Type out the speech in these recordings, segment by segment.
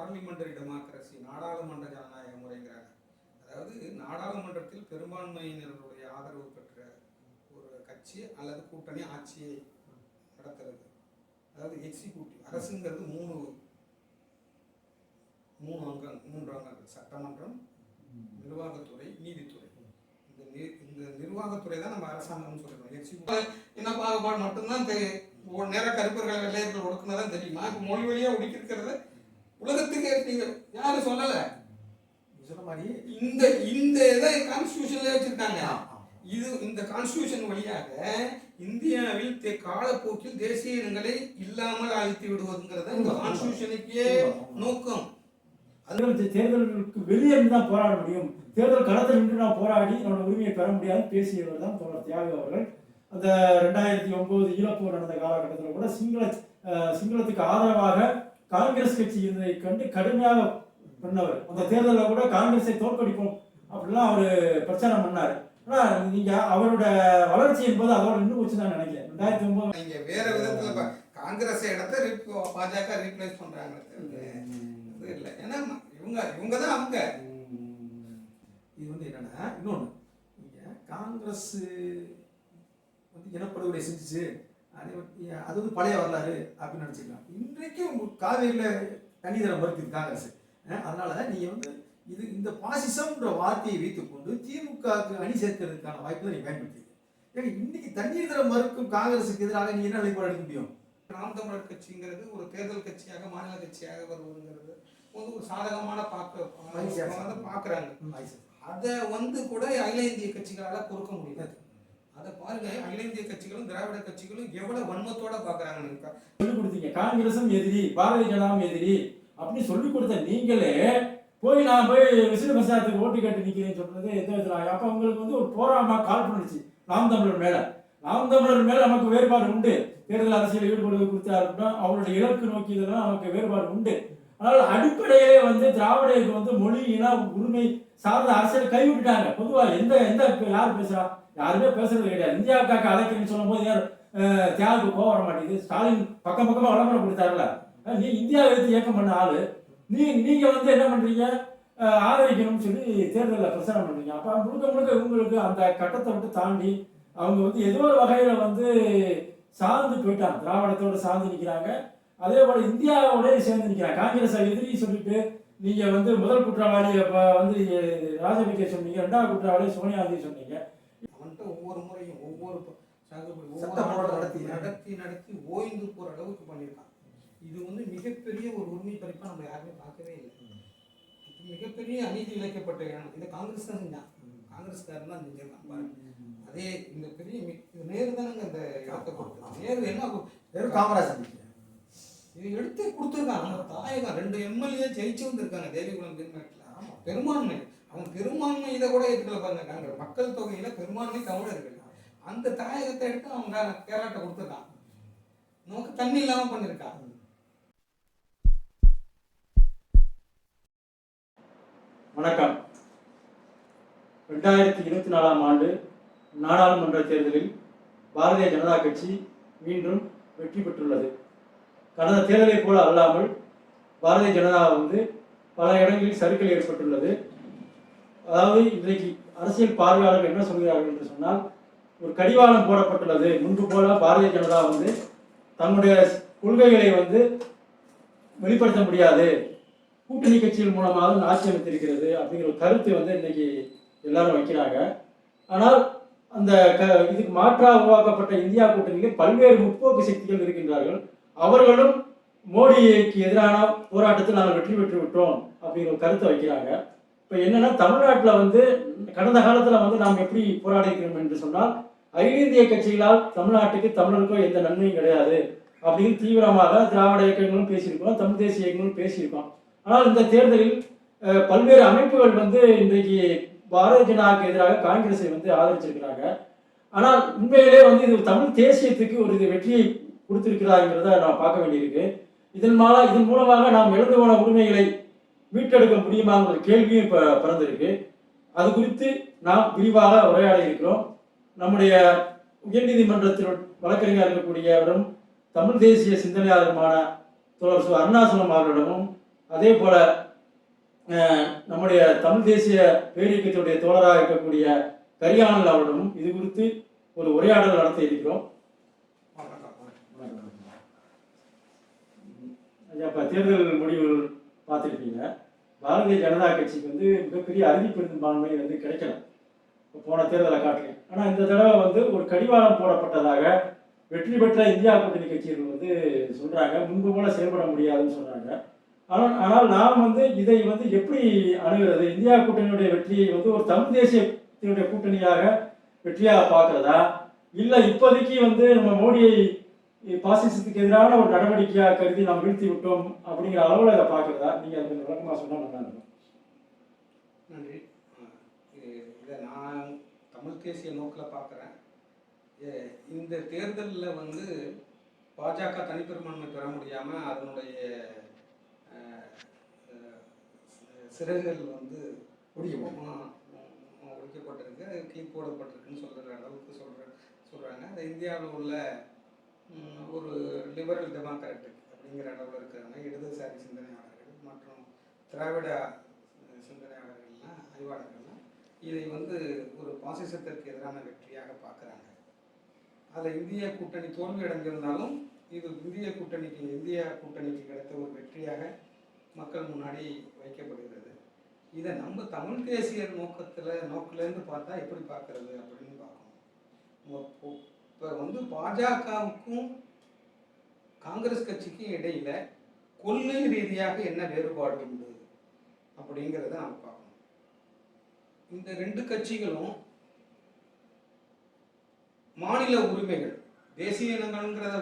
Parliamentary democracy, நாடாளுமன்ற ஜனநாயக முறைங்கிறாங்க. அதாவது நாடாளுமன்றத்தில் பெரும்பான்மையினருடைய ஆதரவு பெற்ற ஒரு கட்சி அல்லது கூட்டணி ஆட்சியை நடத்துறது. அதாவது எக்ஸிக்யூட்டிவ் அரசுங்கிறது மூன்று அங்கங்கள்: சட்டமன்றம், நிர்வாகத்துறை, நீதித்துறை. இந்த நிர்வாகத்துறை தான் நம்ம அரசாங்கம்னு சொல்றோம். எக்ஸிக்யூட்டிவ் என்ன பாகுபாடு மட்டும்தான் தெரியும். நேர கருப்பர்களை வெள்ளையர்கள் ஒடுக்குனதான் தெரியுமா? இப்போ மொழி வழியா ஒடுக்கிருக்கிறது உலகத்துக்கு நீங்க யாரும் சொல்லல. சொன்ன மாதிரி இந்த இதை கான்ஸ்டிடியூஷன்ல வச்சிருக்காங்க. இது இந்த கான்ஸ்டிடியூஷன் வழியாக இந்தியாவில் காலப்போக்கில் தேசிய இனங்களை இல்லாமல் அழித்து விடுவதுங்கிறத இந்த கான்ஸ்டிடியூஷனுக்கே நோக்கம். தேர்தல்களுக்கு வெளியே இருந்து தான் போராட முடியும், தேர்தல் களத்தில் நின்று நான் போராடி என்னோட உரிமையை பெற முடியாது பேசியவர் தான் தோழர் தியாகு அவர்கள். அந்த 2009 ஈழப்போர் நடந்த காலகட்டத்தில் கூட சிங்களத்துக்கு ஆதரவாக காங்கிரஸ் கட்சி இருந்ததை கண்டு கடுமையாக பண்ணவர். அந்த தேர்தலில் கூட காங்கிரஸை தோற்கடிப்போம் அப்படிலாம் அவர் பிரச்சாரம் பண்ணார். ஆனால் நீங்கள் அவரோட வளர்ச்சி என்பது அதோட நின்று போச்சு தான் நினைக்கிறேன். 2009 நீங்கள் வேற விதத்தில் காங்கிரஸ் இடத்த பாஜக ரீப்ளேஸ் பண்ணுறாங்க இல்லை. ஏன்னா இவங்க தான் அவங்க. இது வந்து என்னன்னா இன்னொன்று, நீங்கள் காங்கிரஸ் வந்து இனப்படுகொலை செஞ்சிச்சு, அது வந்து பழைய வரலாறு அப்படின்னு நினச்சிக்கலாம். இன்றைக்கும் காவேரியில் தண்ணி தர மறுக்குது காங்கிரஸ். அதனால நீங்கள் வந்து இந்த பாசிசம்ன்ற வார்த்தையை வைத்துக்கொண்டு திமுகவுக்கு அணி சேர்க்கிறதுக்கான வாய்ப்பு நீங்க பயன்படுத்திங்க. ஏன்னா இன்னைக்கு தண்ணீர் தர மறுக்கும் காங்கிரஸுக்கு எதிராக நீங்க என்ன நிலைப்பாடு எடுக்க முடியும்? நாம் தமிழர் கட்சிங்கிறது ஒரு தேர்தல் கட்சியாக, மாநில கட்சியாக வருவதுங்கிறது வந்து ஒரு சாதகமான பார்க்குறாங்க. அதை வந்து கூட அகில இந்திய கட்சிகளால் பொறுக்க முடியாது. அதை பாருங்க, அகில இந்திய கட்சிகளும் திராவிட கட்சிகளும் எவ்வளவு வன்மத்தோட பார்க்குறாங்க. சொல்லிக் கொடுத்தீங்க காங்கிரசும் எதிரி, பாரதிய ஜனதாவும் எதிரி அப்படின்னு சொல்லிக் கொடுத்த நீங்களே நான் போய் விசிறு பிரசாரத்துக்கு ஓட்டு கேட்டு நிற்கிறேன்னு சொல்றது எந்த விதத்தில்? அப்போ உங்களுக்கு வந்து ஒரு போராட்டமாக கால் பண்ணிச்சு நாம் தமிழர் மேலே. நாம் தமிழர் மேலே நமக்கு வேறுபாடு உண்டு. தேர்தல் அரசியல் ஈடுபடுவது குறித்தா இருக்கட்டும், அவருடைய இலக்கு நோக்கி இதெல்லாம் நமக்கு வேறுபாடு உண்டு. அதனால் அடிப்படையிலே வந்து திராவிடருக்கு வந்து மொழி இன உரிமை சார்ந்த அரசியல் கைவிட்டுட்டாங்க. பொதுவாக எந்த யார் பேசுகிறா? யாருமே பேசுறது கிடையாது. இந்தியாவுக்காக அழைக்கிறேன்னு சொல்லும் போது யார் தியாகுக்கு கோவம் வர மாட்டேங்குது. ஸ்டாலின் பக்கமாக விளம்பரம் கொடுத்தாருல, நீ இந்தியாவை எடுத்து இயக்கம் பண்ண ஆளு, நீங்க வந்து என்ன பண்றீங்க, ஆதரிக்கணும்னு சொல்லி தேர்தலில் பிரச்சாரம் பண்றீங்க. அப்போ முழுக்க இவங்களுக்கு அந்த கட்டத்தை விட்டு தாண்டி அவங்க வந்து ஏதோ ஒரு வகையில வந்து சார்ந்து போயிட்டாங்க, திராவிடத்தோட சார்ந்து நிற்கிறாங்க. அதே போல இந்தியாவோட சேர்ந்து நிற்கிறாங்க. காங்கிரஸ் எதிரி சொல்லிட்டு நீங்க வந்து முதல் குற்றவாளி வந்து ராஜபக்சே சொன்னீங்க, இரண்டாவது குற்றவாளி சோனியா காந்தி சொன்னீங்க. அவன்கிட்ட ஒவ்வொரு முறையும் ஒவ்வொரு நடத்தி ஓய்ந்து போற அளவுக்கு பண்ணியிருக்கான். இது வந்து மிகப்பெரிய ஒரு உரிமை பறிப்பா நம்ம யாருமே பார்க்கவே இல்லை. மிகப்பெரிய அநீதி இழைக்கப்பட்ட இந்த காங்கிரஸ் தான் செஞ்சான். காங்கிரஸ்காரன் தான் செஞ்சிருக்கான் பாருங்க. அதே இந்த பெரிய நேரு தானங்க இந்த இடத்தை கொடுத்து நேரு என்ன காமராஜ் இது எடுத்து கொடுத்துருக்காங்க. நம்ம தாயகம் 2 எம்எல்ஏ ஜெயிச்சு வந்திருக்காங்க தேவிகுளம் திருநாட்டில். பெரும்பான்மை அவங்க பெரும்பான்மை இதை கூட ஏற்றுக்கல பாருங்க. மக்கள் தொகையில பெரும்பான்மை தமிழர்கள். அந்த தாயகத்தை எடுத்து அவங்க கேரளாட்ட கொடுத்துருக்காங்க. நமக்கு தண்ணி இல்லாம பண்ணிருக்காங்க. வணக்கம். 2024ஆம் ஆண்டு நாடாளுமன்ற தேர்தலில் பாரதிய ஜனதா கட்சி மீண்டும் வெற்றி பெற்றுள்ளது. கடந்த தேர்தலை போல அல்லாமல் பாரதிய ஜனதா வந்து பல இடங்களில் சறுக்கல் ஏற்பட்டுள்ளது. அதாவது இன்றைக்கு அரசியல் பார்வையாளர்கள் என்ன சொல்கிறார்கள் என்று சொன்னால், ஒரு கடிவாளம் போடப்பட்டுள்ளது. முன்பு போல பாரதிய ஜனதா வந்து தன்னுடைய கொள்கைகளை வந்து வெளிப்படுத்த முடியாது, கூட்டணி கட்சிகள் மூலமாக ஆட்சி அமைத்திருக்கிறது அப்படிங்கிற ஒரு கருத்து வந்து இன்னைக்கு எல்லாரும் வைக்கிறாங்க. ஆனால் அந்த இதுக்கு மாற்றாக உருவாக்கப்பட்ட இந்தியா கூட்டணியில் பல்வேறு முற்போக்கு சக்திகள் இருக்கின்றார்கள். அவர்களும் மோடிக்கு எதிரான போராட்டத்தில் நாங்கள் வெற்றி பெற்று விட்டோம் அப்படிங்கிற ஒரு கருத்தை வைக்கிறாங்க. இப்போ என்னன்னா, தமிழ்நாட்டில் வந்து கடந்த காலத்தில் வந்து நாம் எப்படி போராடி இருக்கிறோம் என்று சொன்னால், அகில இந்திய கட்சிகளால் தமிழ்நாட்டுக்கு தமிழருக்கோ எந்த நன்மையும் கிடையாது அப்படின்னு தீவிரமாக திராவிட இயக்கங்களும் பேசியிருக்கோம், தமிழ் தேசிய இயக்கங்களும் பேசியிருக்கோம். ஆனால் இந்த தேர்தலில் பல்வேறு அமைப்புகள் வந்து இன்றைக்கு பாரதிய ஜனதாவுக்கு எதிராக காங்கிரஸை வந்து ஆதரிச்சிருக்கிறாங்க. ஆனால் உண்மையிலே வந்து இது தமிழ் தேசியத்துக்கு ஒரு வெற்றியை கொடுத்திருக்கிறாங்கிறத நாம் பார்க்க வேண்டியிருக்கு. இதன் மூலமாக நாம் இழந்து போன உரிமைகளை மீட்டெடுக்க முடியுமாங்கிற கேள்வியும் இப்போ பிறந்திருக்கு. அது குறித்து நாம் விரிவாக உரையாட இருக்கிறோம். நம்முடைய உயர்நீதிமன்றத்தில் வழக்கறிஞர் இருக்கக்கூடியவரும் தமிழ் தேசிய சிந்தனையாளருமான தோழர் அருணாசலம் அவர்களிடமும், அதே போல் நம்முடைய தமிழ் தேசிய பேரியக்கத்தினுடைய தோழராக இருக்கக்கூடிய கரியானல் அவரிடமும் இது குறித்து ஒரு உரையாடல் நடத்த இருக்கிறோம். ஐயா, இப்போ தேர்தல் முடிவுகள் பார்த்துருப்பீங்க. பாரதிய ஜனதா கட்சிக்கு வந்து மிகப்பெரிய பெரும்பான்மை வந்து கிடைக்கல போன தேர்தலை காட்டிலும். ஆனால் இந்த தடவை வந்து ஒரு கடிவாளம் போடப்பட்டதாக வெற்றி பெற்ற இந்தியா கூட்டணி கட்சிகள் வந்து சொல்கிறாங்க. முன்பு போல செயல்பட முடியாதுன்னு சொல்கிறாங்க. ஆனால் நாம் வந்து இதை வந்து எப்படி அணுகிறது? இந்தியா கூட்டணியுடைய வெற்றியை வந்து ஒரு தமிழ் தேசியத்தினுடைய கூட்டணியாக வெற்றியாக பார்க்குறதா, இல்லை இப்போதைக்கு வந்து நம்ம மோடியை பாசிசத்துக்கு எதிரான ஒரு நடவடிக்கையாக கருதி நாம் வீழ்த்தி விட்டோம் அப்படிங்கிற அளவில் இதை பார்க்குறதா? நீங்கள் அதை கொஞ்சம் விளக்கமாக சொன்னால் நல்லா இருக்கும். நன்றி. இதை நான் தமிழ் தேசிய நோக்கில் பார்க்குறேன். இந்த தேர்தலில் வந்து பாஜக தனிப்பெரும்பான்மை பெற முடியாமல் அதனுடைய சிறைகள் வந்து ஒழிக்கப்பட்டிருக்கு, கிளிப் போடப்பட்டிருக்குன்னு சொல்கிற அளவுக்கு சொல்கிறாங்க. அது இந்தியாவில் உள்ள ஒரு லிபரல் டெமோக்ராட்டிக் அப்படிங்கிற அளவில் இருக்கிறவங்க, இடதுசாரி சிந்தனையாளர்கள் மற்றும் திராவிட சிந்தனையாளர்கள்லாம் ஆய்வாளர்கள்லாம் இதை வந்து ஒரு பாசிசத்திற்கு எதிரான வெற்றியாக பார்க்குறாங்க. அதில் இந்திய கூட்டணி தோல்வி அடைஞ்சிருந்தாலும் இது இந்தியா கூட்டணிக்கு கிடைத்த ஒரு வெற்றியாக மக்கள் முன்னாடி வைக்கப்படுகிறது. இதை நம்ம தமிழ் தேசிய நோக்கிலேருந்து பார்த்தா எப்படி பார்க்கறது அப்படின்னு பார்க்கணும். இப்போ வந்து பாஜகவுக்கும் காங்கிரஸ் கட்சிக்கும் இடையில கொள்கை ரீதியாக என்ன வேறுபாடு உண்டு அப்படிங்கிறத நம்ம பார்க்கணும். இந்த ரெண்டு கட்சிகளும் மாநில உரிமைகள், தேசிய இனங்கள்ங்கிறத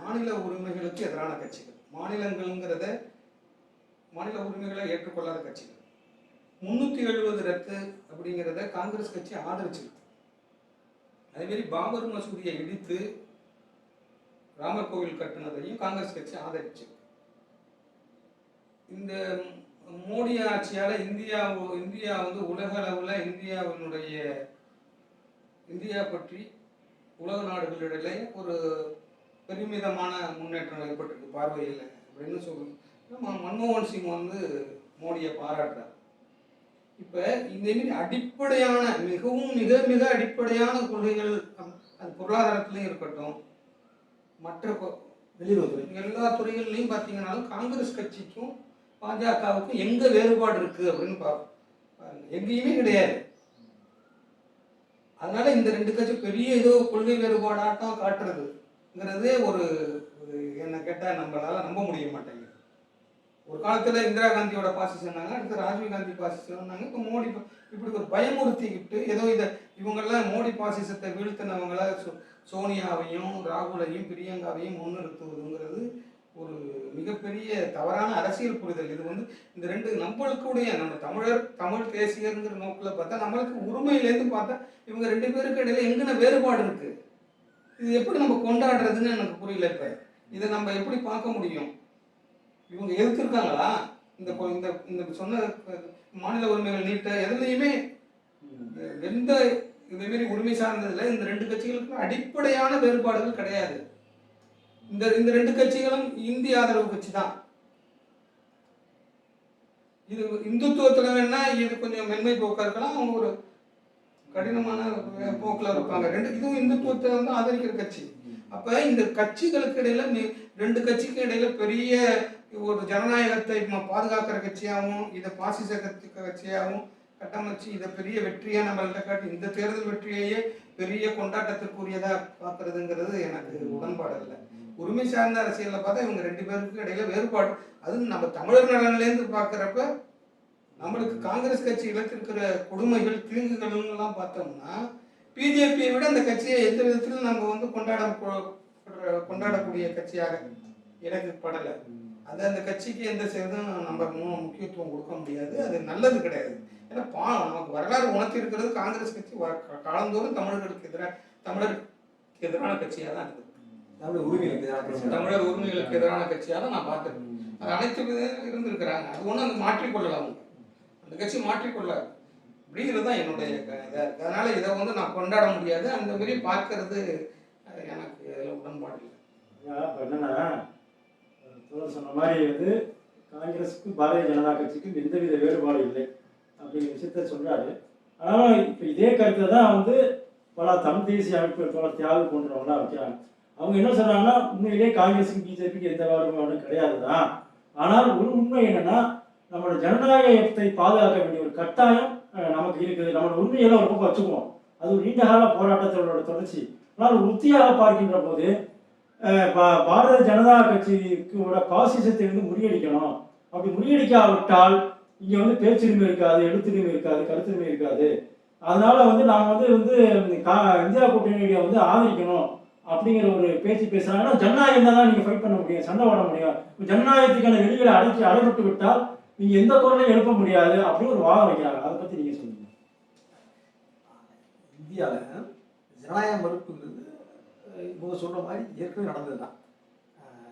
மாநில உரிமைகளுக்கு எதிரான கட்சிகள், மாநில உரிமைகளை ஏற்றுக்கொள்ளாத கட்சிகள். 370 ரத்து அப்படிங்கிறத காங்கிரஸ் கட்சி ஆதரிச்சிருக்கு. அதேமாரி பாபர் மசூதியை இடித்து ராமர் கோவில் கட்டினதையும் காங்கிரஸ் கட்சி ஆதரிச்சிருக்கு. இந்த மோடி ஆட்சியால் இந்தியா வந்து உலக அளவில் இந்தியா பற்றி உலக நாடுகளிடையே ஒரு பெருமிதமான முன்னேற்றம் ஏற்பட்டிருக்கு பார்வையில் அப்படின்னு சொல்லணும். மன்மோகன் சிங் வந்து மோடியை பாராட்டுறார். இப்போ இதேமாரி அடிப்படையான மிக மிக அடிப்படையான கொள்கைகள், அது பொருளாதாரத்திலையும் இருக்கட்டும், மற்ற வெளியுறவுத்துறை எல்லா துறைகள்லையும் பார்த்தீங்கன்னாலும் காங்கிரஸ் கட்சிக்கும் பாஜகவுக்கும் எங்கே வேறுபாடு இருக்குது அப்படின்னு பாருங்க, எங்கேயுமே கிடையாது. அதனால இந்த ரெண்டு கட்சி பெரிய ஏதோ கொள்கை வேறுபாடாட்டம் காட்டுறதுங்கிறதே ஒரு என்ன கேட்டால் நம்மளால நம்ப முடிய மாட்டேங்குது. ஒரு காலத்தில் இந்திரா காந்தியோட பாசிசம் சொன்னாங்க, அடுத்து ராஜீவ் காந்தி பாசிசம் சொன்னாங்க. இப்போ மோடி இப்படி ஒரு பயமுறுத்திக்கிட்டு ஏதோ இவங்கெல்லாம் மோடி பாசிசத்தை வீழ்த்தினவங்கள சோனியாவையும் ராகுலையும் பிரியங்காவையும் முன்னிறுத்துவதுங்கிறது ஒரு மிகப்பெரிய தவறான அரசியல் புரிதல். இது வந்து இந்த ரெண்டு நம்மளுக்குடைய நம்ம தமிழ் தேசியங்கிற நோக்கில் பார்த்தா நம்மளுக்கு உரிமையிலேருந்து பார்த்தா இவங்க ரெண்டு பேருக்கு இடையில எங்கன வேறுபாடு இருக்கு, இது எப்படி நம்ம கொண்டாடுறதுன்னு எனக்கு புரியல. இப்போ இதை நம்ம எப்படி பார்க்க முடியும்? இவங்க எதிர்த்திருக்காங்களா? இந்த சொன்ன மாநில உரிமைகள் நீட்ட எதுலையுமே எந்த இதேமாரி உரிமை சார்ந்ததுல இந்த ரெண்டு கட்சிகளுக்கு அடிப்படையான வேறுபாடுகள் கிடையாது. இந்த ரெண்டு கட்சிகளும் இந்திய ஆதரவு கட்சி தான். இது இந்துத்துவத்துல வேணா இது கொஞ்சம் மென்மை போக்கா இருக்கலாம், அவங்க ஒரு கடினமான போக்கில் இருப்பாங்க. இதுவும் இந்துத்துவத்தை வந்து ஆதரிக்கிற கட்சி. அப்ப இந்த கட்சிகளுக்கு இடையில ரெண்டு கட்சிக்கு இடையில பெரிய ஒரு ஜனநாயகத்தை பாதுகாக்கிற கட்சியாகவும் இதை பாசிச கட்சியாகவும் கட்டமைச்சு இதை பெரிய வெற்றியா நம்மள்கிட்ட காட்டி இந்த தேர்தல் வெற்றியையே பெரிய கொண்டாட்டத்திற்குரியதா பார்க்கறதுங்கிறது எனக்கு உடன்பாடு இல்லை. உரிமை சார்ந்த அரசியலில் பார்த்தா இவங்க ரெண்டு பேருக்கு இடையில வேறுபாடு. அதுவும் நம்ம தமிழர் நலன்லேருந்து பார்க்குறப்ப நம்மளுக்கு காங்கிரஸ் கட்சி இழத்திருக்கிற கொடுமைகள் தீங்குகள்லாம் பார்த்தோம்னா பிஜேபியை விட அந்த கட்சியை எந்த விதத்திலும் நம்ம வந்து கொண்டாடக்கூடிய கட்சியாக எனக்கு படலை. அந்த கட்சிக்கு எந்த செய்தும் நம்ம முக்கியத்துவம் கொடுக்க முடியாது, அது நல்லது கிடையாது. ஏன்னா நமக்கு வரலாறு உணர்த்தி இருக்கிறது காங்கிரஸ் கட்சி காலந்தோறும் தமிழருக்கு எதிரான கட்சியாக தான் இருக்குது. தமிழர் உரிமைகளுக்கு எதிரான கட்சியாக தான் நான் பார்த்துருக்கேன். அது அனைத்து இருந்திருக்கிறாங்க. அது ஒன்றும் அந்த மாற்றிக்கொள்ளலாம், அவங்க அந்த கட்சி மாற்றிக்கொள்ளாது அப்படிங்கிறது தான் என்னுடைய இதாக இருக்குது. அதனால இதை வந்து நான் கொண்டாட முடியாது. அந்த மாதிரி பார்க்கறது எனக்கு உடன்பாடு இல்லை. என்னன்னா சொன்ன மாதிரி வந்து காங்கிரஸுக்கும் பாரதிய ஜனதா கட்சிக்கும் எந்தவித வேறுபாடும் இல்லை அப்படிங்கிற விஷயத்த சொல்றாரு. ஆனால் இப்போ இதே கருத்தை தான் வந்து பல தமிழ் தேசிய அமைப்புகள் பல தியாகு போன்றவங்களாம் வைக்கிறாங்க. அவங்க என்ன சொல்றாங்கன்னா, உண்மையிலேயே காங்கிரஸுக்கும் பிஜேபிக்கு எந்த வேறுபாடும் கிடையாது தான். ஆனால் ஒரு உண்மை என்னன்னா, நம்மளோட ஜனநாயகத்தை பாதுகாக்க வேண்டிய ஒரு கட்டாயம் நமக்கு இருக்குது. நம்மளோட உண்மையெல்லாம் ஒரு பக்கம் வச்சுக்குவோம். அது ஒரு நீண்டகால போராட்டத்தோட தொடர்ச்சி. ஆனால் உத்தியாக பார்க்கின்ற போது பாரதிய ஜனதா கட்சியோட பாசிசத்தை வந்து முறியடிக்கணும். அப்படி முறியடிக்காவிட்டால் இங்கே வந்து பேச்சுரிமை இருக்காது, எழுத்துரிமை இருக்காது, கருத்துரிமை இருக்காது. அதனால வந்து நாம் வந்து இந்தியா கூட்டணியை வந்து ஆதரிக்கணும் அப்படிங்கிற ஒரு பேச்சு பேசுறாங்கன்னா, ஜனநாயகம் தான் நீங்கள் ஃபைட் பண்ண முடியும், சண்டை போட முடியும். ஜனநாயகத்துக்கான வெளிகளை அடைபட்டு விட்டால் நீங்கள் எந்த குரலையும் எழுப்ப முடியாது அப்படின்னு ஒரு வாதம் வைக்கிறாங்க. அதை பற்றி நீங்கள் சொல்லுங்க. இந்தியாவில் ஜனநாயக மறுப்புங்கிறது இவங்க சொல்கிற மாதிரி ஏற்கனவே நடந்தது தான்.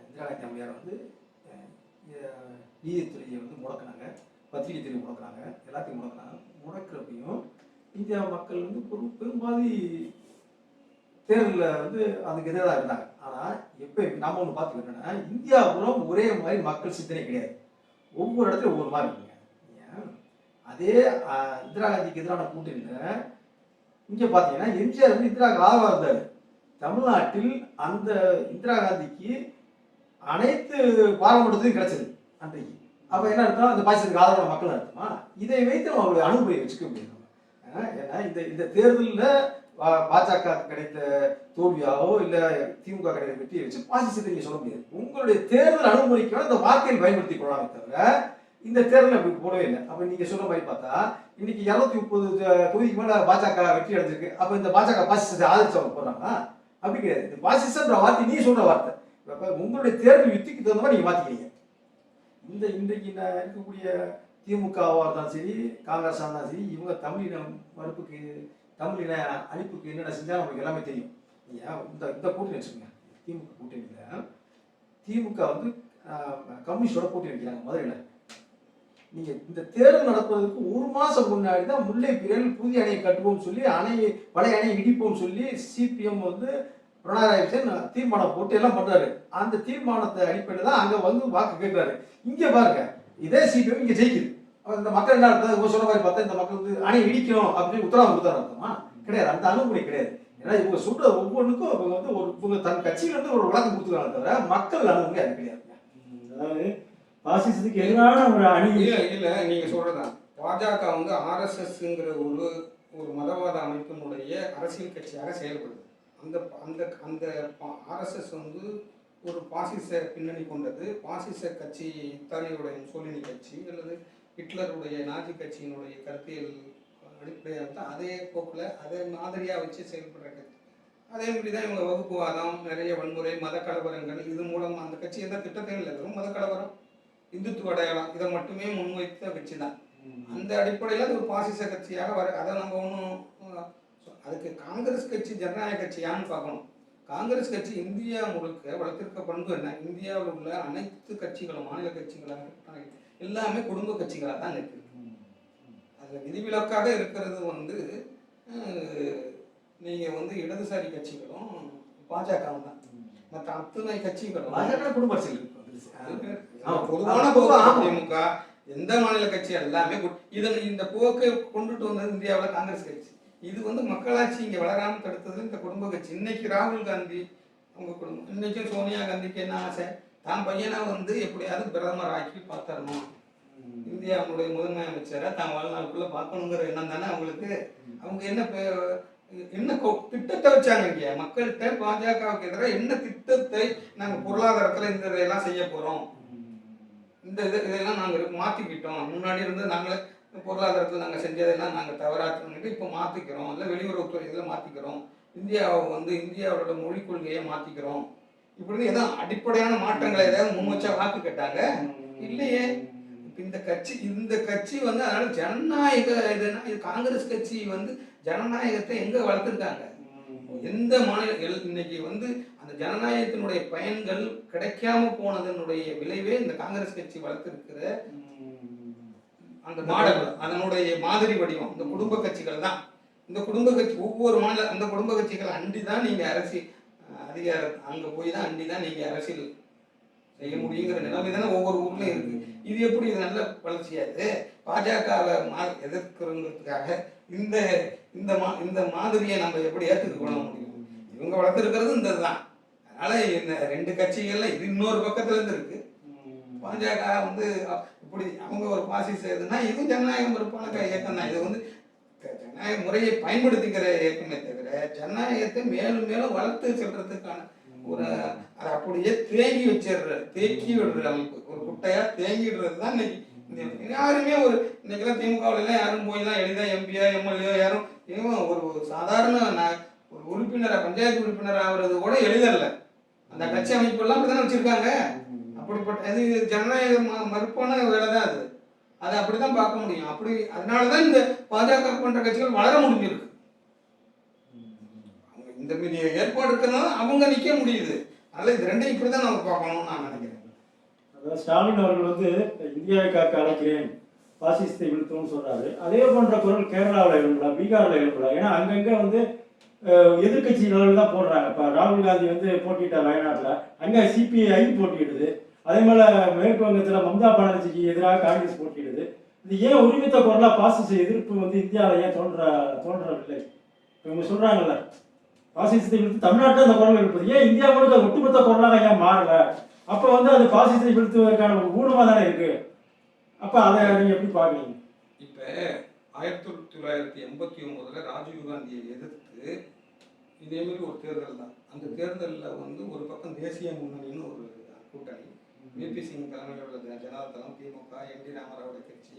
இந்திரா காந்தி அம்மையார் வந்து நீதித்துறையை வந்து முடக்கினாங்க, பத்திரிகை துறையை முடக்கினாங்க, எல்லாத்தையும் முடக்கினாங்க. முடக்கிறப்பையும் இந்தியா மக்கள் வந்து பெரும்பாதி தேர்தலில் வந்து அதுக்கு எதிராக இருந்தாங்க. ஆனால் எப்போ நம்ம ஒன்று பார்த்துக்கிட்டோன்னா, இந்தியா பூரம் ஒரே மாதிரி மக்கள் சிந்தனை கிடையாது. ஒவ்வொரு இடத்துலையும் ஒவ்வொரு மாதிரி இருக்குங்க. அதே இந்திரா காந்திக்கு எதிரான கூட்டணியில் இங்கே பார்த்தீங்கன்னா எம்ஜிஆர் வந்து இந்திராவுக்கு ஆதரவாக இருந்தார். தமிழ்நாட்டில் அந்த இந்திரா காந்திக்கு அனைத்து பாராளுமன்றத்தையும் கிடைச்சது அன்றைக்கு. அப்போ என்ன அர்த்தம்? அந்த பாசிசத்துக்கு ஆதரவான மக்கள் அர்த்தமா? இதை வைத்து அவங்களுடைய அனுமதியை வச்சுக்க முடியும். ஏன்னா இந்த தேர்தலில் பாஜக கிடைத்த தோல்வியாவோ இல்லை திமுக கிடைத்த வெற்றியை வச்சு பாசிசத்தை நீங்கள் சொல்ல முடியாது. உங்களுடைய தேர்தல் அனுமதிக்கான இந்த வார்த்தையில் பயன்படுத்தி கொள்ளலாமே தவிர இந்த தேர்தல் அப்படி போடவே இல்லை. அப்போ நீங்கள் சொல்ற மாதிரி பார்த்தா இன்னைக்கு 230 தொகுதிக்கு மேலே பாஜக வெற்றி அடைஞ்சிருக்கு. அப்போ இந்த பாஜக பாசிசத்தை ஆதரிச்சு அவங்க போடுறாங்களா? அப்படி கிடையாது. இந்த பாசிசம்ன்ற வார்த்தை நீ சொல்ற வார்த்தை. உங்களுடைய தேர்தல் யுத்திக்கு தகுந்த மாதிரி நீங்கள் மாற்றிக்கிறீங்க. இன்றைக்கு இருக்கக்கூடிய திமுகவாக இருந்தாலும் சரி, காங்கிரஸாக இருந்தாலும் சரி, இவங்க தமிழின மறுப்புக்கு, தமிழின அழிப்புக்கு என்னென்ன செஞ்சால் நமக்கு எல்லாமே தெரியும். இந்த கூட்டணி வச்சுக்கோங்க. திமுக கூட்டணியில் திமுக வந்து கம்யூனிஸ்டோட கூட்டணி வைக்கிறாங்க மதுரையில். நீங்கள் இந்த தேர்தல் நடப்பதற்கு ஒரு மாதம் முன்னாடி தான் முல்லை பெரியாறு புதிய அணையை கட்டுவோம்னு சொல்லி பழைய அணையை இடிப்போம்னு சொல்லி சிபிஎம் வந்து பினராயி விஜயன் தீர்மானம் போட்டு எல்லாம் பண்ணுறாரு. அந்த தீர்மானத்தை அடிப்படையில் தான் அங்கே வந்து வாக்கு கேட்குறாரு. இங்கே பாருங்க, இதே சிபிஎம் இங்கே ஜெயிக்குது. இந்த மக்கள் என்ன அர்த்தம்? சொன்ன மாதிரி பார்த்தா இந்த மக்கள் வந்து அணையை இடிக்கணும் அப்படின்னு உத்தரவு கொடுத்தாரு அர்த்தமா? கிடையாது. அந்த அனுமதி கிடையாது. ஏன்னா இவங்க சொல்ற ஒவ்வொன்றுக்கும் இவங்க வந்து இவங்க தன் கட்சியிலிருந்து ஒரு விளக்கம் கொடுத்துருக்காங்க தவிர மக்கள் அனுமதி அது கிடையாது. அதாவது பாசிசத்துக்கு எதிரான ஒரு அணி இல்லை நீங்கள் சொல்றதுதான். பாஜக வந்து ஆர்எஸ்எஸ்ங்கிற ஒரு மதவாத அமைப்பினுடைய அரசியல் கட்சியாக செயல்படுது. அந்த அந்த அந்த ஆர்எஸ்எஸ் வந்து ஒரு பாசிச பின்னணி கொண்டது. பாசிச கட்சி இத்தாலியுடைய முசோலினி கட்சி அல்லது ஹிட்லருடைய நாஜி கட்சியினுடைய கருத்தியல் அடிப்படையாக தான் அதே போக்கில் அதே மாதிரியாக வச்சு செயல்படுற கட்சி. அதே மாதிரி தான் இவங்க வகுப்புவாதம், நிறைய வன்முறை, மத கலவரங்கள், இது மூலம் அந்த கட்சி எந்த திட்டத்தையும் இல்லை. வெறும் மத கலவரம், இந்துத்துவ அடையாளம், இதை மட்டுமே முன்வைத்த கட்சி தான். அந்த அடிப்படையில் அது ஒரு பாசிச கட்சியாக வர. அதை நம்ம ஒன்றும் அதுக்கு காங்கிரஸ் கட்சி ஜனநாயக கட்சியான்னு பார்க்கணும். காங்கிரஸ் கட்சி இந்தியா முழுக்க வளர்த்திருக்க பண்பு என்ன? இந்தியாவில் உள்ள அனைத்து கட்சிகளும், மாநில கட்சிகளாக எல்லாமே குடும்ப கட்சிகளாக தான் இருக்கு. அதில் விதிவிலக்காக இருக்கிறது வந்து நீங்கள் வந்து இடதுசாரி கட்சிகளும் பாஜகவும் தான். மற்ற அத்தனை கட்சிகளும் குடும்ப அரசியல் பொதுவான போக்கு. திமுக எந்த மாநில கட்சி எல்லாமே இந்த போக்கை கொண்டுட்டு வந்தது இந்தியாவில் காங்கிரஸ் கட்சி. இது வந்து மக்களாட்சி இங்கே வளராமல் தடுத்தது இந்த குடும்ப கட்சி. இன்னைக்கு ராகுல் காந்தி அவங்க குடும்பம், இன்னைக்கும் சோனியா காந்திக்கு என்ன ஆசை? தான் பையனை வந்து எப்படியாவது பிரதமர் ஆக்கி பார்த்தரணும், இந்தியாவுடைய முதன்மை அமைச்சரை தான் வாழ்நாளுக்குள்ள பார்க்கணுங்கிற எண்ணம் தானே அவங்களுக்கு. அவங்க என்ன திட்டத்தை வச்சாங்க இங்கே மக்கள்கிட்ட? பாஜகவுக்கு எதிராக என்ன திட்டத்தை? நாங்கள் பொருளாதாரத்தில் இந்த இதெல்லாம் செய்ய போகிறோம், இந்த இதெல்லாம் நாங்கள் மாற்றிக்கிட்டோம். முன்னாடி இருந்து நாங்களே பொருளாதாரத்தில் நாங்கள் செஞ்சதெல்லாம் நாங்கள் தவறாக இப்போ மாற்றிக்கிறோம், இல்லை வெளியுறவுத்துறை இதில் மாற்றிக்கிறோம், இந்தியாவை வந்து இந்தியாவோட மொழிக் கொள்கையை மாற்றிக்கிறோம், இப்படின்னு ஏதாவது அடிப்படையான மாற்றங்களை ஏதாவது முன் வச்சா வாக்கு கேட்டாங்க இல்லையே. இந்த கட்சி வந்து அதனால ஜனநாயக இதுனா இது காங்கிரஸ் கட்சி வந்து ஜனநாயகத்தை எங்க வளர்த்துருக்காங்க? எந்த மாநில இன்னைக்கு வந்து அந்த ஜனநாயகத்தினுடைய பயன்கள் கிடைக்காம போனதனுடைய விளைவே இந்த காங்கிரஸ் கட்சி வளர்த்திருக்கிற அந்த மாடல், அதனுடைய மாதிரி வடிவம் இந்த குடும்ப கட்சிகள் தான். இந்த குடும்ப கட்சி ஒவ்வொரு மாநில அந்த குடும்ப கட்சிகள் அண்டி தான் நீங்க அரசியல் அதிகார அங்க போய் தான் அண்டி தான் நீங்க அரசியல் செய்ய முடியுங்கிற நிலைமை தானே ஒவ்வொரு ஊர்லயும் இருக்கு. இது எப்படி இது நல்ல வளர்ச்சியாது? பாஜகவை எதிர்க்கிறதுக்காக இந்த இந்த மாதிரியை நம்ம எப்படி ஏற்றுக்கொள்ள முடியும்? இவங்க வளர்த்துருக்கிறது இந்த இதுதான். அதனால இந்த ரெண்டு கட்சிகள்ல இது இன்னொரு பக்கத்துல இருந்து இருக்கு. பாஜக வந்து இப்படி அவங்க ஒரு பாசிச இதுன்னா இது ஜனநாயகம் இருப்பான இயக்கம் தான். இது வந்து ஜனநாயக முறையை பயன்படுத்திக்கிற இயக்கமே தவிர ஜனநாயகத்தை மேலும் மேலும் வளர்த்து செல்றதுக்கான ஒரு அதை அப்படியே தேக்கி விடுற அமைப்பு, ஒரு குட்டையா தேங்கிடுறது தான் இன்னைக்கு. யாருமே ஒரு இன்னைக்கெல்லாம் திமுகவுல எல்லாம் யாரும் போய் தான் எளிதா எம்பியா எம்எல்ஏ யாரும் ஒரு சாதாரண ஒரு உறுப்பினரா பஞ்சாயத்து உறுப்பினர் ஆகுறது கூட எளிதல்ல. அந்த கட்சி அமைப்பு எல்லாம் அப்படித்தானே வச்சிருக்காங்க. அப்படிப்பட்ட அது ஜனநாயக மறுப்பான வேலை தான் அது. அதை அப்படிதான் பார்க்க முடியும். அப்படி அதனாலதான் இந்த பாஜக போன்ற கட்சிகள் வளர முடிஞ்சிருக்கு. அவங்க இந்த மீது ஏற்பாடு இருக்கிறதுனால அவங்க நிக்க முடியுது. அதனால இது ரெண்டையும் இப்படிதான் நம்ம பார்க்கணும்னு நான் நினைக்கிறேன். அதாவது ஸ்டாலின் அவர்கள் வந்து இந்தியாவை காக்க அழைக்கிறேன், பாசிசத்தை வீழ்த்தணும்னு சொல்றாரு. அதே போன்ற குரல் கேரளாவில் எழுப்பலாம், பீகாரில் எழுப்பலாம். ஏன்னா அங்கங்க வந்து எதிர்கட்சி லெவலில் தான் போடுறாங்க. இப்போ ராகுல் காந்தி வந்து போட்டிட்டார் வயநாட்டில், அங்கே சிபிஐ போட்டியிடுது. அதே மாதிரி மேற்கு வங்கத்தில் மம்தா பானர்ஜிக்கு எதிராக காங்கிரஸ் போட்டியிடுது. இது ஏன் ஒருமித்த குரலா பாசிச எதிர்ப்பு வந்து இந்தியாவில் ஏன் தோன்றவில்லை? இவங்க சொல்றாங்கல்ல பாசிசத்தை விழுத்து தமிழ்நாட்டில் அந்த குரல் எழுப்புது, ஏன் இந்தியா முழுக்க ஒட்டுமொத்த குரலாக ஏன் மாறல? அப்போ வந்து அது பாசிசத்தை வீழ்த்துவதற்கான ஒரு ஊனமாக தானே இருக்கு. அப்போ அதை நீங்க எப்படி பாக்குறீங்க? இப்போ 1989 ராஜீவ் காந்தியை எதிர்த்து இதே மாதிரி ஒரு தேர்தல் தான். அந்த தேர்தலில் வந்து ஒரு பக்கம் தேசிய முன்னணின்னு ஒரு கூட்டணி, விபி சிங் தலைமையில் உள்ள ஜனதாதளம், திமுக, என்டி ராமராவோட கட்சி,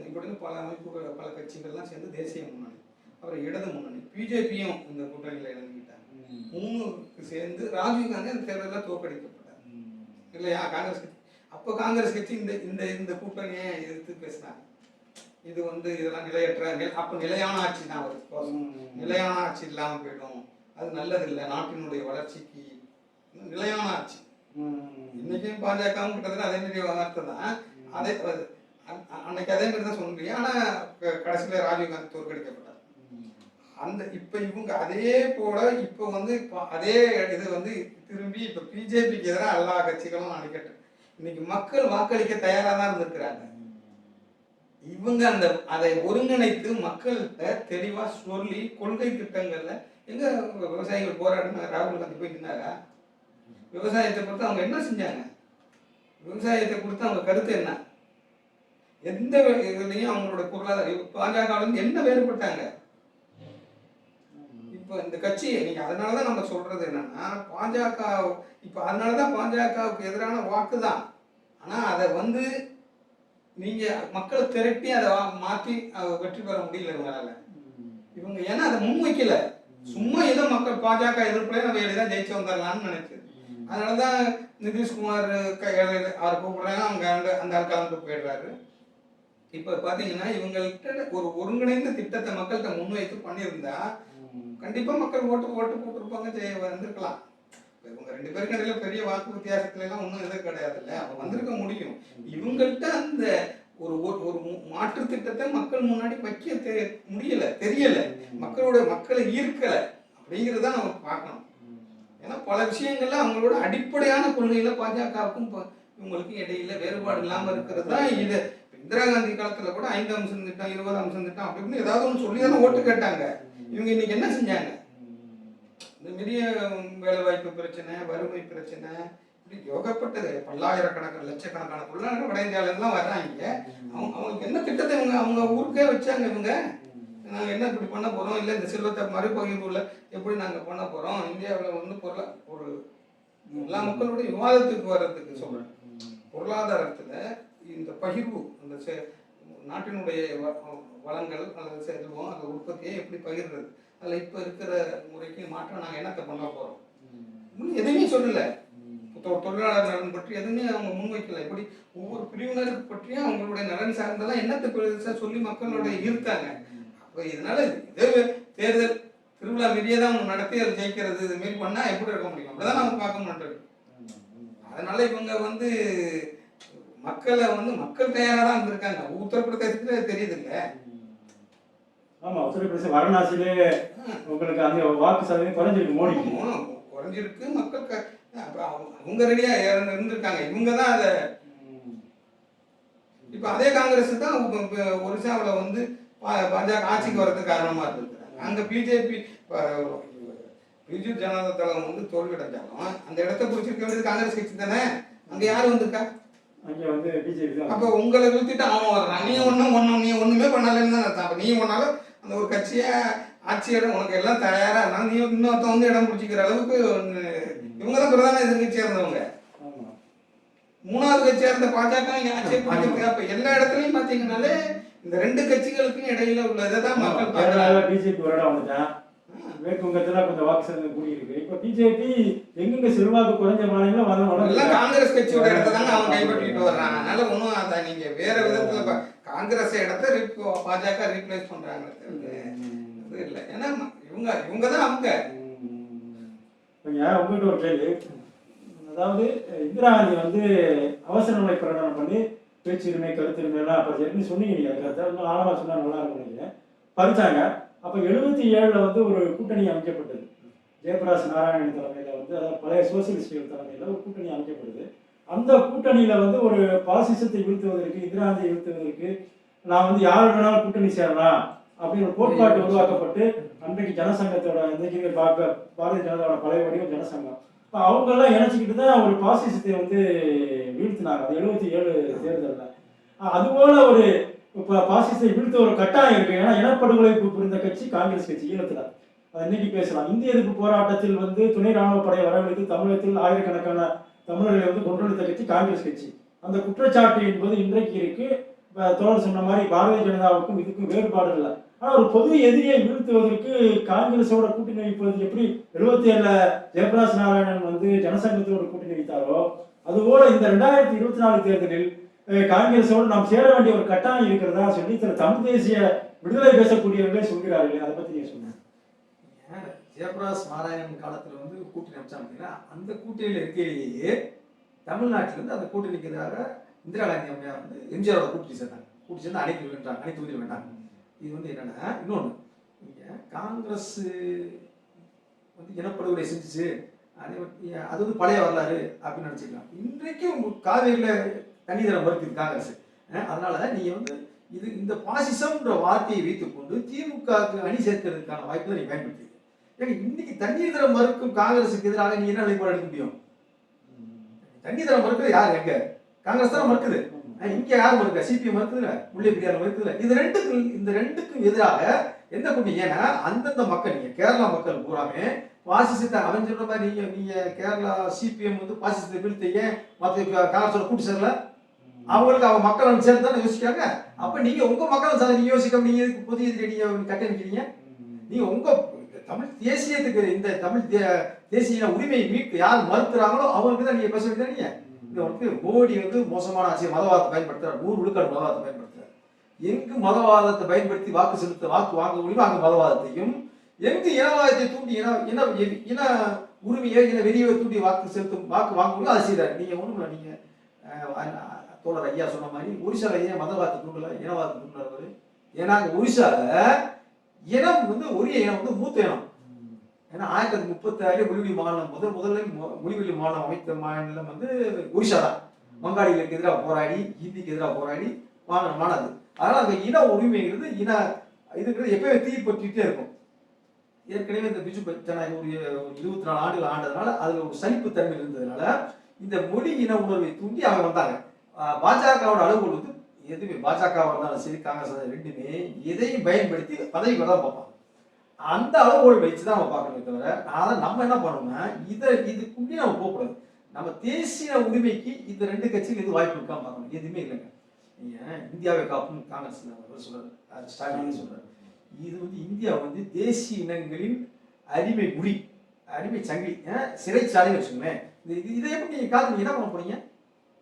இப்படின்னு பல அமைப்புகள் பல கட்சிகள்லாம் சேர்ந்து தேசிய முன்னணி, அப்புறம் இடது முன்னணி, பிஜேபியும் இந்த கூட்டணியில் இறங்கிட்டாங்க. மூணுக்கு சேர்ந்து ராஜீவ் காந்தி அந்த தேர்தலில் தோற்கடிக்கப்பட்டார் இல்லையா? காங்கிரஸ் கட்சி அப்போ காங்கிரஸ் கட்சி இந்த இந்த கூட்டணியை எதிர்த்து பேசினாங்க. இது வந்து இதெல்லாம் நிலையற்ற அப்போ நிலையான ஆட்சி தான் வரும், நிலையான ஆட்சி இல்லாமல் போயிடும், அது நல்லதில்லை நாட்டினுடைய வளர்ச்சிக்கு. நிலையான ஆட்சி இன்னைக்கும் பாஜகவும் கிட்டத்தட்ட அதே மாதிரி வார்த்தை தான். அதே அன்னைக்கு அதே மாதிரி தான் சொல்லுங்க. ஆனால் கடைசியில் ராஜீவ்காந்தி தோற்கடிக்கப்பட்டார். அந்த இப்போ இவங்க அதே போல இப்போ வந்து அதே இது வந்து திரும்பி இப்போ பிஜேபிக்கு எதிராக எல்லா கட்சிகளும் அணைக்கட்டு இன்னைக்கு மக்கள் வாக்களிக்க தயாராக தான் இருந்திருக்கிறாங்க. இவங்க அதை ஒருங்கிணைத்து மக்கள்கிட்ட தெளிவா சொல்லி கொள்கை திட்டங்கள்ல எங்க விவசாயிகள் போராடினா ராகுல் காந்தி போய் நின்னாரா? விவசாயத்தை பொறுத்து அவங்க என்ன செஞ்சாங்க? விவசாயத்தை குறித்து அவங்க கருத்து என்ன? எந்த இதுலையும் அவங்களோட பொருளாதார பாஜக என்ன வேறுபட்டாங்க? இப்ப இந்த கட்சி நீங்க அதனாலதான் நம்ம சொல்றது என்னன்னா பாஜக இப்ப அதனாலதான் பாஜகவுக்கு எதிரான வாக்கு தான். ஆனா அதை வந்து நீங்க மக்களை திரட்டி அதை மாற்றி வெற்றி பெற முடியல இவங்களால. இவங்க ஏன்னா அதை முன்வைக்கல, சும்மா ஏதோ மக்கள் பாஜக எதிர்ப்புல நம்ம எளிதான் ஜெயிச்சு வந்துடலாம்னு நினைச்சது. அதனாலதான் நிதிஷ்குமார் அவரை கூப்பிடுறாங்க, அவங்க அந்த ஆள் கலந்து போயிடுறாரு. இப்ப பாத்தீங்கன்னா இவங்கள்ட்ட ஒரு ஒருங்கிணைந்த திட்டத்தை மக்கள்கிட்ட முன்வைத்து பண்ணியிருந்தா கண்டிப்பா மக்கள் ஓட்டு போட்டிருப்பாங்க, வந்திருக்கலாம். இவங்க ரெண்டு பேருக்கு இடையில பெரிய வாக்கு வித்தியாசத்துல எல்லாம் ஒன்றும் எதுவும் கிடையாது இல்லை, அவங்க வந்திருக்க முடியும். இவங்கள்ட்ட அந்த ஒரு ஒரு மாற்று திட்டத்தை மக்கள் முன்னாடி வைக்க முடியல, தெரியல, மக்களை ஈர்க்கல அப்படிங்கிறத நம்ம பார்க்கணும். ஏன்னா பல விஷயங்கள்ல அவங்களோட அடிப்படையான கொள்கையில பாஜகவுக்கும் இவங்களுக்கும் இடையில வேறுபாடு இல்லாம இருக்கிறது தான் இது. இந்திரா காந்தி காலத்துல கூட 5 அம்சம் திட்டம் 20 அம்சம் திட்டம் அப்படின்னு ஏதாவது ஒன்று சொல்லி தானே ஓட்டு கேட்டாங்க. இவங்க இன்னைக்கு என்ன செஞ்சாங்க? இந்த பெரிய வேலை வாய்ப்பு பிரச்சனை, வறுமை பிரச்சனை, இப்படி யோகப்பட்டது பல்லாயிரக்கணக்கான லட்சக்கணக்கான தொழிலாளர்கள் வட இந்தியாவிலாம் வர்றாங்க. அவங்களுக்கு என்ன திட்டத்தை அவங்க ஊருக்கே வச்சாங்க. இவங்க நாங்கள் என்ன இப்படி பண்ண போகிறோம், இல்லை இந்த செல்வத்தை மறுபகிர்வுல எப்படி நாங்கள் பண்ண போகிறோம், இந்தியாவில் வந்து ஒரு எல்லா மக்களுடைய விவாதத்துக்கு வர்றதுக்கு சொல்கிறேன். பொருளாதாரத்தில் இந்த பகிர்வு, அந்த நாட்டினுடைய வளங்கள் அல்லது செல்வம் அந்த உற்பத்தியை எப்படி பகிர்றது, அதில் இப்போ இருக்கிற முறைக்கு மாற்றம் நாங்கள் என்னத்தை பண்ண போகிறோம் எதுவுமே சொல்லலை. தொழிலாளர் நலன் பற்றி எதுவுமே அவங்க முன்வைக்கல. இப்படி ஒவ்வொரு பிரிவினருக்கு பற்றியும் அவங்களுடைய நலன் சார்ந்தெல்லாம் என்னத்தை பெருசாக சொல்லி மக்களுடைய ஈர்த்தாங்க. அப்போ இதனால இதே தேர்தல் திருவிழா மீறியே தான் அவங்க நடத்தி அதை ஜெயிக்கிறது இது மாரி பண்ணால் எப்படி இருக்க முடியும்? அப்படிதான் நம்ம பார்க்க மாட்டோம். அதனால இவங்க வந்து மக்களை வந்து மக்கள் தயாராக தான் இருந்திருக்காங்க. உத்தரப்பிரதேசத்துல தெரியுது இல்லை? ஆமா, உத்தரப்பிரதேச வாரணாசியிலே உங்களுக்கு அந்த வாக்கு சதவீதம் குறைஞ்சிருக்கு, மோடிக்கு குறைஞ்சிருக்கு. மக்கள் அவங்க ரெடியா இருந்திருக்காங்க. இவங்க தான் அதை இப்போ அதே காங்கிரஸ் தான் ஒரிசாவில் வந்து பாஜக ஆட்சிக்கு வர்றதுக்கு காரணமா இருந்திருக்கிறாங்க. அங்க பிஜேபி பிஜு ஜனதா தளம் வந்து தோல்வி அடைஞ்சாலும் அந்த இடத்த பிடிச்சிருக்க வேண்டியது காங்கிரஸ் கட்சி தானே. அங்க யாரு வந்திருக்கா? அங்க வந்து பிஜேபி தான். அப்போ உங்களை நிறுத்திட்டு அவன் வர்றான். நீ ஒண்ணுமே பண்ணலன்னு தான் அர்த்தம். அப்ப நீ ஒன்னாலும் அந்த ஒரு கட்சியை ஆட்சியிடம் உனக்கு எல்லாம் தயாரா இருந்தாலும் நீ இன்னொருத்த வந்து இடம் பிடிச்சிக்கிற அளவுக்கு இவங்க தான் பிரதான எதிர்கட்சியா இருந்தவங்க. மூணாவது கட்சியா இருந்த பாஜக இங்க ஆட்சியை பிடிக்கிறதுக்கு அப்ப எல்லா இடத்துலயும் பாத்தீங்கன்னாலே இந்த ரெண்டு கட்சிகளுக்கும் இடையில உள்ள இதை தான் மக்கள் பார்க்கறாங்க. பிஜேபி வரடா வந்துட்டான். மேற்குவங்கத்துல கொஞ்சம் வாக்கு சதவீதம் கூடி இருக்கு. இப்ப பிஜேபி எங்கெங்க செல்வாக்கு குறைஞ்ச மாநிலம் எல்லாம் காங்கிரஸ் கட்சியோட இடத்த தாங்க அவன் கைப்பற்றிட்டு வர்றான். அதனால ஒன்றும் அதை நீங்க வேற விதத்துல காங்கிரஸ் இடத்த பாஜக ரீப்ளேஸ் பண்றாங்க இல்லை. ஏன்னா இவங்க தான் அவங்க. உங்ககிட்ட ஒரு கேள்வி. அதாவது இந்திரா காந்தி வந்து அவசர நிலை பிரகடனம் பண்ணி பேச்சுரிமை கருத்துரிமை எல்லாம் அப்போ ஏற்கனவே சொன்னீங்க. நீங்கள் அது கருத்தை இன்னும் ஆழமாக சொன்னால் நல்லா இருக்கும் நினைக்கிறேன். பறிச்சாங்க. அப்போ 77 வந்து ஒரு கூட்டணி அமைக்கப்பட்டது. ஜெயபிரகாஷ் நாராயணன் தலைமையில் வந்து அதாவது பழைய சோசியலிஸ்டுகள் தலைமையில் ஒரு கூட்டணி அமைக்கப்படுது. அந்த கூட்டணியில் வந்து ஒரு பாசிசத்தை வீழ்த்துவதற்கு, இந்திரா காந்தியை வீழ்த்துவதற்கு நான் வந்து யார் வேணாலும் கூட்டணி சேரலாம் அப்படின்னு ஒரு கோட்பாட்டு உருவாக்கப்பட்டு அன்றைக்கு ஜனசங்கத்தோட இன்றைக்கு பாரதிய ஜனதாவோட பழைய வடிவம் ஜனசங்கம். இப்போ அவங்கெல்லாம் இணைச்சிக்கிட்டு தான் ஒரு பாசிசத்தை வந்து வீழ்த்தினாங்க. அது 77 தேர்தலில். அதுபோல ஒரு இப்போ பாசிசத்தை வீழ்த்த ஒரு கட்டாயம் இருக்கு. ஏன்னா இனப்படுகொலை புரிந்த கட்சி காங்கிரஸ் கட்சி ஈழத்தில். அது இன்னைக்கு பேசலாம். இந்திய எதிர்ப்பு போராட்டத்தில் வந்து துணை ராணுவ படை வரவழைத்து தமிழகத்தில் ஆயிரக்கணக்கான தமிழர்களை வந்து கொன்றொழித்த கட்சி காங்கிரஸ் கட்சி. அந்த குற்றச்சாட்டு என்பது இன்றைக்கு இருக்கு. தோழர் சொன்ன மாதிரி பாரதிய ஜனதாவுக்கும் இதுக்கும் வேறுபாடு இல்லை. ஆனால் ஒரு பொது எதிரியை வீழ்த்துவதற்கு காங்கிரஸோட கூட்டணி வைப்பது எப்படி 77 ஜெயபிரகாஷ் நாராயணன் வந்து ஜனசங்கத்தோட கூட்டணி வைத்தாரோ அதுபோல இந்த 2024 தேர்தலில் காங்கிரஸோடு நாம் சேர வேண்டிய ஒரு கட்டாயம் இருக்கிறதா சொல்லி தமிழ் தேசிய விடுதலை பேசக்கூடியவர்களே சொல்கிறார்கள். அதை பத்தி நீங்க சொன்னீங்க. ஜெயபிரகாஷ் நாராயணன் காலத்துல வந்து கூட்டணி அமைச்சாங்க அப்படின்னா அந்த கூட்டணியில இருக்கையிலேயே தமிழ்நாட்டில இருந்து அந்த கூட்டணிக்கு எதிராக இந்திரா காந்தி அம்மையார் வந்து எம்ஜிஆரோட கூட்டணி சேர்ந்தாங்க. கூட்டி சேர்ந்து அனைத்து தொகுதியில் வேண்டாங்க. இது வந்து என்னன்னா இன்னொன்று, நீங்க காங்கிரஸ் வந்து இனப்படுகொலை செஞ்சுச்சு அது வந்து பழைய வரலாறு அப்படின்னு நினைச்சுக்கலாம். இன்றைக்கும் காவேரியில தண்ணி தர மறுக்குது காங்கிரஸ். அதனால நீங்க வந்து இது இந்த பாசிசம்ன்ற வார்த்தையை வைத்துக்கொண்டு திமுகவுக்கு அணி சேர்க்கிறதுக்கான வாய்ப்பு தான் நீங்க பயன்படுத்தி. ஏன்னா இன்னைக்கு தண்ணீர் தர மறுக்கும் காங்கிரஸுக்கு எதிராக நீ என்ன நிலைப்பாடு எடுக்க முடியும்? தண்ணீர் தர மறுக்கிறது யார்? எங்க காங்கிரஸ் தான் மறுக்குது. இங்க யார் மறுக்க? சிபிஎம் மறுக்குதுல, முல்லை பெரியார் மறுக்குதுல. இந்த ரெண்டுக்கும் எதிராக எந்த கூட்டணி? ஏன்னா அந்தந்த மக்கள், நீங்க கேரளா மக்கள் பூராமே பாசிசத்தை அவன் சொல்ற மாதிரி நீங்க கேரளா சிபிஎம் வந்து பாசிசத்தை வீழ்த்தைய மற்ற காங்கிரஸோட கூட்டு சேரல, அவங்களுக்கு அவங்க மக்கள் சேர்ந்து தானே யோசிக்காங்க. அப்ப நீங்க உங்க மக்கள் சேர்ந்து நீங்க யோசிக்காம நீங்க புதிய எதிரி நீங்க கட்டணிக்கிறீங்க. நீங்க உங்க தமிழ் தேசியத்துக்கு இந்த தமிழ் தேசிய உரிமையை மீட்க யார் மறுக்கிறாங்களோ அவங்களுக்கு தான் நீங்க பேச வேண்டியது. மோடி வந்து மோசமான ஆட்சியை மதவாதத்தை பயன்படுத்துறாரு. 100 விழுக்காடு மதவாதத்தை பயன்படுத்துறாரு. எங்கு மதவாதத்தை பயன்படுத்தி வாக்கு வாங்க முடியுமோ அங்கு மதவாதத்தையும், எங்கு இனவாதத்தை தூண்டி இன உரிமையை வெறியை தூண்டி வாக்கு வாங்க முடியும் அதை செய்யறாரு. நீங்க ஒண்ணுமில்ல, நீங்க தோழர் ஐயா சொன்ன மாதிரி ஒரிசால ஏன் மதவாதத்தை தூண்டல, இனவாதத்தை தூண்டுறாரு? ஏன்னா ஒரிசால இனம் வந்து ஒரே இனம் வந்து மூத்த இனம். ஏன்னா 1936 மொழிவெளி மாநிலம் முதல்ல மொழிவெளி மாநிலம் அமைத்த மாநிலம் வந்து ஒரிசா தான். வங்காளிகளுக்கு எதிராக போராடி, ஹிந்திக்கு எதிராக போராடி மாநிலம். அதனால அந்த இன உரிமைங்கிறது இதுங்கிறது எப்பயுமே தீப்பற்றிட்டே இருக்கும். ஏற்கனவே இந்த பிஜு ஜனநாயகம் ஒரு 24 ஆண்டுகள் ஆண்டதுனால அதுல ஒரு சலிப்பு தன்மை இருந்ததுனால இந்த மொழி இன உணர்வை தூண்டி அவங்க வந்தாங்க. பாஜகவோட அளவுகள் வந்து எதுவுமே பாஜகவாக இருந்தாலும் சரி காங்கிரஸ் ரெண்டுமே எதையும் பயன்படுத்தி பதவிக்கு தான் பார்ப்பாங்க. அந்த அளவுகோல் வச்சு தான் நம்ம பார்க்கணுமே தவிர அதான் நம்ம என்ன பண்ணோம்னா இதுக்குள்ளே நம்ம போகக்கூடாது. நம்ம தேசிய உரிமைக்கு இந்த ரெண்டு கட்சிகள் எது வாய்ப்பு இருக்கான்னு பார்க்கணும். எதுவுமே இல்லைங்க. நீங்க இந்தியாவை காப்பும் காங்கிரஸ் சொல்றாரு, ஸ்டாலின் சொல்றாரு. இது வந்து இந்தியா வந்து தேசிய இனங்களின் அடிமை முடி, அடிமை சங்கிலி, சிறைச்சாலைன்னு வச்சுக்கோங்களேன். இதை எப்படி நீங்க காத்து என்ன பண்ண போறீங்க?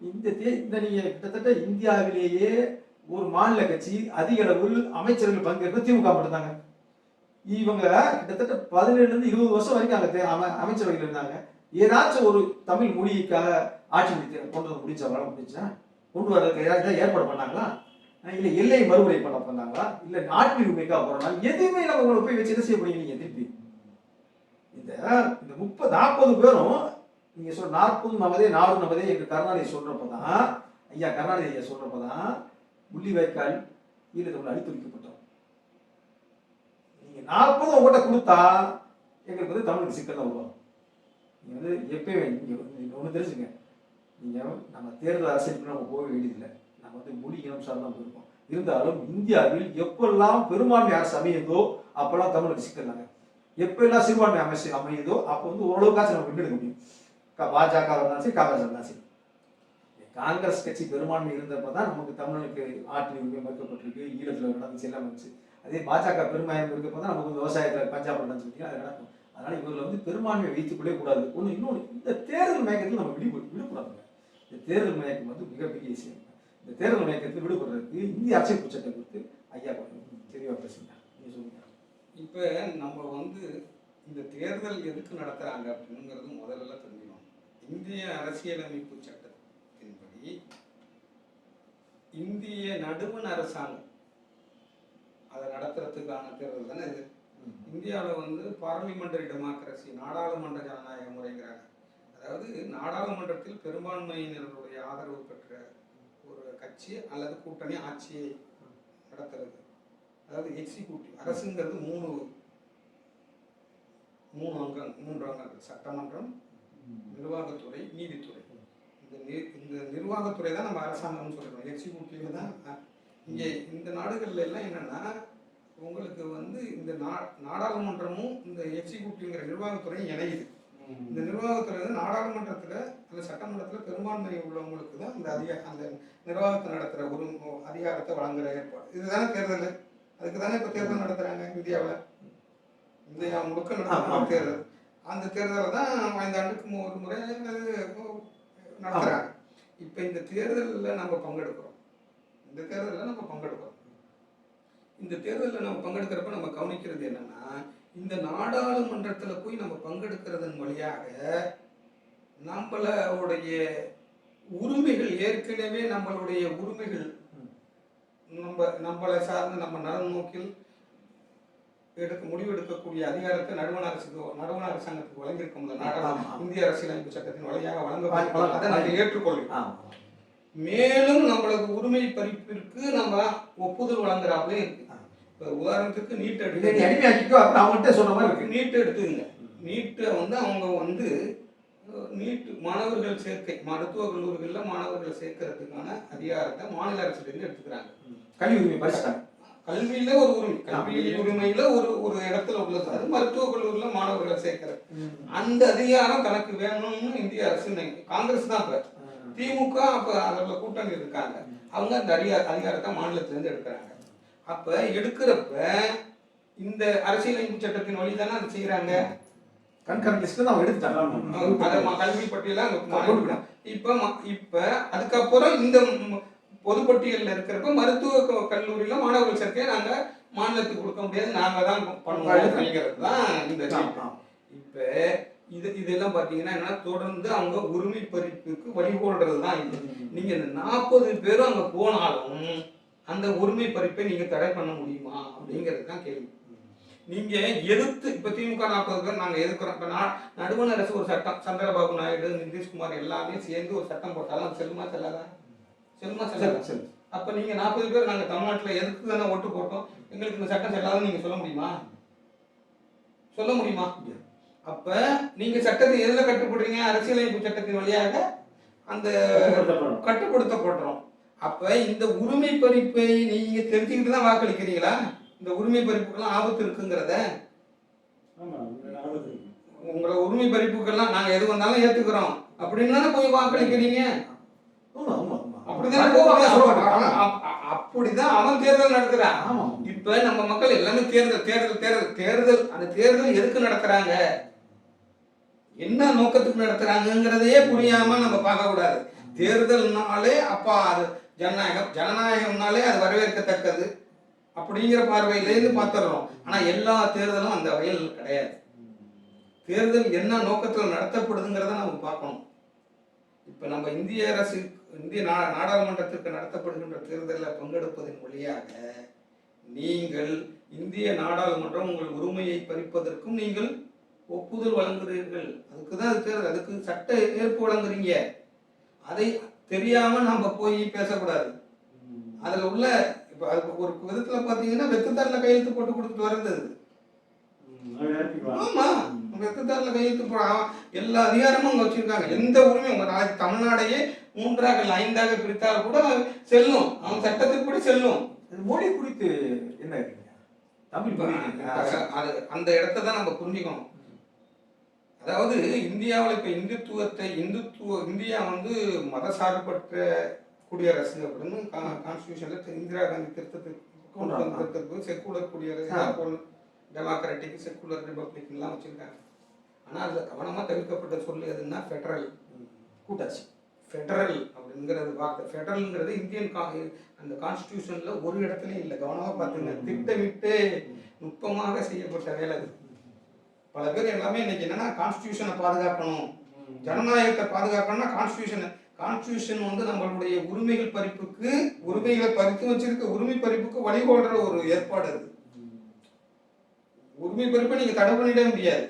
இந்த நீங்க கிட்டத்தட்ட இந்தியாவிலேயே ஒரு மாநில கட்சி அதிக அளவில் அமைச்சர்கள் பங்கேற்க திமுக மட்டும்தாங்க. இவங்க கிட்டத்தட்ட 17 20 வருஷம் வரைக்கும் அங்க அமைச்சரவையில் இருந்தாங்க. ஏதாச்சும் ஒரு தமிழ் மொழிக்காக ஆட்சி கொண்டு வர முடிச்சா கொண்டு வர்றதுக்கு ஏதாவது ஏற்பாடு பண்ணாங்களா? இல்ல எல்லை மறுமுறை பண்ணாங்களா? இல்ல நாட்டு உரிமைக்காக போறாங்க? எதுவுமே நம்ம உங்களை போய் வச்சு என்ன செய்ய போறீங்க? நீங்க திருப்பி இந்த 30-40 பேரும் நீங்க சொல்ற 40 நமதே நாடு நமதே என்று கருணாநிதி சொல்றப்பதான், ஐயா கருணாநிதி ஐயா சொல்றப்பதான் முள்ளிவாய்க்கால் ஈழத்தமிழ் அழித்து வைக்கப்பட்டோம். நீங்க 40 ஓட்டை கொடுத்தா எங்களுக்கு வந்து தமிழுக்கு சிக்கல் தான் உருவாகும். நீங்க வந்து எப்பயுமே நீங்க ஒன்று தெரிஞ்சுங்க, நீங்க நம்ம தேர்தல் அரசியலுக்கு நம்ம போக வேண்டியதில்லை. நம்ம வந்து மொழி இனம் சார்ந்து தான் போயிருக்கோம். இருந்தாலும் இந்தியாவில் எப்பெல்லாம் பெரும்பான்மை அரசு அமையுதோ அப்பெல்லாம் தமிழுக்கு சிக்கல் தாங்க. எப்பெல்லாம் சிறுபான்மை அமைச்சு அமையுதோ அப்போ வந்து ஓரளவுக்காச்சும் நம்ம முன்னெடுக்க முடியும். பாஜக இருந்தாலும் சரி, காங்கிரஸ் இருந்தாலும் சரி. காங்கிரஸ் கட்சி பெரும்பான்மை இருந்தப்போ தான் நமக்கு தமிழுக்கு ஆற்றின் உரிமை மறுக்கப்பட்டிருக்கு, ஈழத்தில் நடந்துச்சு, எல்லாம் வந்துச்சு. அதே பாஜக பெரும்பான்மை இருக்கப்போ தான் நமக்கு விவசாயத்தில் பஞ்சாப் நடந்துச்சு, அது நடக்கும். அதனால இவர்கள் வந்து பெரும்பான்மையை வைத்துக்கொள்ளே கூடாது. இன்னொன்று, இந்த தேர்தல் மயக்கத்தில் நம்ம விடுபடாதுங்க. இந்த தேர்தல் மயக்கம் வந்து மிகப்பெரிய விஷயம். இந்த தேர்தல் மயக்கத்தில் விடுபடுறதுக்கு இந்திய அரசியல் சட்டத்தை குறித்து ஐயா தெளிவாக பேசுங்க. நீங்க சொல்லுங்க. இப்போ நம்ம வந்து இந்த தேர்தல் எதுக்கு நடத்துறாங்க அப்படிங்கிறது முதல்ல தெரிஞ்சுக்கணும். இந்திய அரசியலமைப்பு சட்டத்தின்படி இந்திய நடுவண் அரசாங்கம் அதை நடத்துறதுக்கான தேர்தல் தானே இது. இந்தியாவில் வந்து பார்லிமெண்டரி டெமோக்ரஸி, நாடாளுமன்ற ஜனநாயக முறைங்கிறாங்க. அதாவது நாடாளுமன்றத்தில் பெரும்பான்மையினருடைய ஆதரவு பெற்ற ஒரு கட்சி அல்லது கூட்டணி ஆட்சியை நடத்துறது. அதாவது எக்ஸிக்யூட்டிவ் அரசுங்கிறது மூன்று அங்கங்கள்: சட்டமன்றம், நிர்வாகத்துறை, நீதித்துறை. இந்த நிர்வாகத்துறை தான் நம்ம அரசாங்கம்னு சொல்றோம். எக்ஸிக்யூட்டிவ் தான் இங்கே இந்த நாடுகள்ல எல்லாம் என்னன்னா, உங்களுக்கு வந்து இந்த நாடாளுமன்றமும் இந்த எக்ஸிக்யூட்டிவ்ங்கிற நிர்வாகத்துறையும் இணையுது. இந்த நிர்வாகத்துறை வந்து நாடாளுமன்றத்தில் அந்த சட்டமன்றத்தில் பெரும்பான்மை உள்ளவங்களுக்கு தான் அந்த நிர்வாகத்தை நடத்துகிற ஒரு அதிகாரத்தை வழங்குற ஏற்பாடு. இதுதானே தேர்தல். அதுக்கு தானே இப்போ தேர்தல் நடத்துகிறாங்க இந்தியாவில். இந்தியா முழுக்க நடத்துகிற தேர்தல். அந்த தேர்தலை தான் 5 ஆண்டுக்கு ஒரு முறை நடத்துகிறாங்க. இப்போ இந்த தேர்தலில் நம்ம பங்கெடுக்கிறோம். இந்த தேர்தலில் நம்ம பங்கெடுக்கிறப்ப நம்ம கவனிக்கிறது என்னன்னா, இந்த நாடாளுமன்றத்தில் போய் நம்ம பங்கெடுக்கிறதன் வழியாக நம்மளுடைய உரிமைகள், ஏற்கனவே நம்மளுடைய உரிமைகள் நம்மளை சார்ந்து நம்ம நலன் நோக்கில் முடிவெடுக்கக்கூடிய அதிகாரத்தை நடுவண் அரசாங்கத்துக்கு வழங்கியிருக்கோம். இந்திய அரசியலமைப்பு சட்டத்தின் வழியாக வழங்க அதை நம்ம ஏற்றுக்கொள்கிறோம். மேலும் நம்மளது உரிமை பறிப்பிற்கு நம்ம ஒப்புதல் வழங்குறாங்களே இருக்கு. இப்போ உதாரணத்துக்கு நீட் எடுத்துங்க. நீட்டை வந்து அவங்க வந்து நீட் மாணவர்கள் சேர்க்கை, மருத்துவ கல்லூரிகளில் மாணவர்கள் சேர்க்கறதுக்கான அதிகாரத்தை மாநில அரசுலேருந்து எடுத்துக்கிறாங்க. கல்வி உரிமை பறிச்சிட்டாங்க. கல்வியில ஒரு உரிமை, கல்வி உரிமையில ஒரு இடத்துல உள்ளது. அது மருத்துவ கல்லூரியில மாணவர்களை சேர்க்கிறது. அந்த அதிகாரம் தனக்கு வேணும்னு இந்திய அரசு, காங்கிரஸ் தான் இப்ப, திமுக அப்ப அதில் கூட்டணி இருக்காங்க, அவங்க அந்த அதிகாரத்தை மாநிலத்திலேருந்து எடுக்கிறாங்க. அப்ப எடுக்கிறப்ப இந்த அரசியலமைப்பு சட்டத்தின் வழி தானே அதை செய்யறாங்க. கண்கரண்ட் லிஸ்ட்ல தான் எடுத்துட்டாங்க. கல்வி பட்டியல இப்ப அதுக்கப்புறம் இந்த பொதுப்பட்டியலில் இருக்கிறப்ப மருத்துவ கல்லூரியில மாணவர்கள் சேர்க்கையை நாங்க மாநிலத்துக்கு கொடுக்க முடியாது, நாங்க தான் பண்ணுவோம் அப்படிங்கிறது தான் இந்த சட்டம். இப்ப இதெல்லாம் பாத்தீங்கன்னா என்ன, தொடர்ந்து அவங்க உரிமை பறிப்புக்கு வழிகோடுறது தான் இது. நீங்க இந்த 40 பேரும் அங்க போனாலும் அந்த உரிமை பறிப்பை நீங்க தடை பண்ண முடியுமா அப்படிங்கிறது தான் கேள்வி. நீங்க எதிர்த்து இப்ப திமுக 40 பேர் நாங்க எதிர்க்கிறோம். இப்ப நடுவண் அரசு ஒரு சட்டம், சந்திரபாபு நாயுடு, நிதிஷ்குமார் எல்லாமே சேர்ந்து ஒரு சட்டம் போட்டாலும் அது செல்லுமா செல்லாதா? செல்லுமா. அப்ப நீங்க 40 பேர் நாங்க தமிழ்நாட்டில் எதிர்த்து தானே ஓட்டு போட்டோம், எங்களுக்கு இந்த சட்டம் செல்லாதுன்னு நீங்க சொல்ல முடியுமா? அப்ப நீங்க சட்டத்தை எதுல கட்டுப்படுறீங்க? அரசியலமைப்பு சட்டத்தின் வழியாக அந்த கட்டுப்படுத்தப்படுறோம். அப்ப இந்த உரிமை பறிப்பை நீங்க தெரிஞ்சுக்கிட்டு தான் வாக்களிக்கிறீங்களா? இந்த உரிமை பறிப்புக்கெல்லாம் ஆபத்து இருக்குங்கிறத, உங்களை உரிமை பறிப்புக்கெல்லாம் நாங்க எது வந்தாலும் ஏத்துக்கிறோம் அப்படின்னு தானே போய் வாக்களிக்கிறீங்க. அப்படிதான் அவன் தேர்தல் நடத்துறான். இப்ப நம்ம மக்கள் எல்லாமே தேர்தல் அந்த தேர்தல் எதுக்கு நடத்துறாங்க, என்ன நோக்கத்துக்கு நடத்துறாங்கிறதையே புரியாம நம்ம பார்க்க கூடாது. தேர்தல்னாலே அப்பா அது ஜனநாயகம்னாலே அது வரவேற்கத்தக்கது அப்படிங்கிற பார்வையிலேருந்து பார்த்துடுறோம். ஆனா எல்லா தேர்தலும் அந்த வகையில் கிடையாது. தேர்தல் என்ன நோக்கத்தில் நடத்தப்படுதுங்கிறத நம்ம பார்க்கணும். இப்ப நம்ம இந்திய நாடாளுமன்றத்திற்கு நடத்தப்படுகின்ற தேர்தலில் பங்கெடுப்பதன் வழியாக நீங்கள் இந்திய நாடாளுமன்றம் உங்கள் உரிமையை பறிப்பதற்கும் நீங்கள் ஒப்புதல் வழங்குகிறீர்கள். அதுக்குதான் அது தேர்தல், அதுக்கு சட்ட ஏற்பு வழங்குறீங்க. அதை தெரியாம நம்ம போய் பேசக்கூடாது. அதுல உள்ள இப்ப அது ஒரு விதத்துல பாத்தீங்கன்னா வெத்துத்தாரில் கையெழுத்து போட்டு கொடுத்துட்டு வர்றது ஆமா, வெத்துத்தாரில் கையெழுத்து போட எல்லா அதிகாரமும் அங்க வச்சிருக்காங்க. எந்த உரிமையும் உங்க நாளைக்கு தமிழ்நாடையே 3ஆக இல்லை 5ஆக பிரித்தால் கூட செல்லும், அவன் சட்டத்தின்படி செல்லும். மொழி குறித்து என்ன இருக்குங்க? தமிழ் மொழி அது அந்த இடத்தை தான் நம்ம புரிஞ்சுக்கணும். அதாவது இந்தியாவில் இப்போ இந்தியா வந்து மதசார்பற்ற குடியரசு அப்படின்னு கான்ஸ்டியூஷன்ல இந்திரா காந்தி திருத்தத்துக்கு செக்குலர் குடியரசு, டெமோக்ராட்டிக், செக்குலர் ரிபப்ளிக்லாம் வச்சிருக்காங்க. ஆனால் அதில் கவனமாக தவிர்க்கப்பட்ட சொல்லு எதுன்னா ஃபெடரல், கூட்டாட்சி. ஃபெடரல் அப்படிங்கிறது வார்த்தை, ஃபெடரல்ங்கிறது இந்தியன் அந்த கான்ஸ்டியூஷன்ல ஒரு இடத்துலையும் இல்லை. கவனமாக பார்த்துங்க, திட்டமிட்டு நுட்பமாக செய்யப்பட்ட வேலை அது. பல பேர் எல்லாமே இன்னைக்கு என்னன்னா கான்ஸ்டியூஷனை பாதுகாக்கணும், ஜனநாயகத்தை பாதுகாக்கணும்னா கான்ஸ்டியூஷன் வந்து நம்மளுடைய உரிமைகளை பறித்து வச்சிருக்க உரிமை பறிப்புக்கு வழிகோடுற ஒரு ஏற்பாடு அது. உரிமை பறிப்பை நீங்க தடை பண்ணிடவே முடியாது,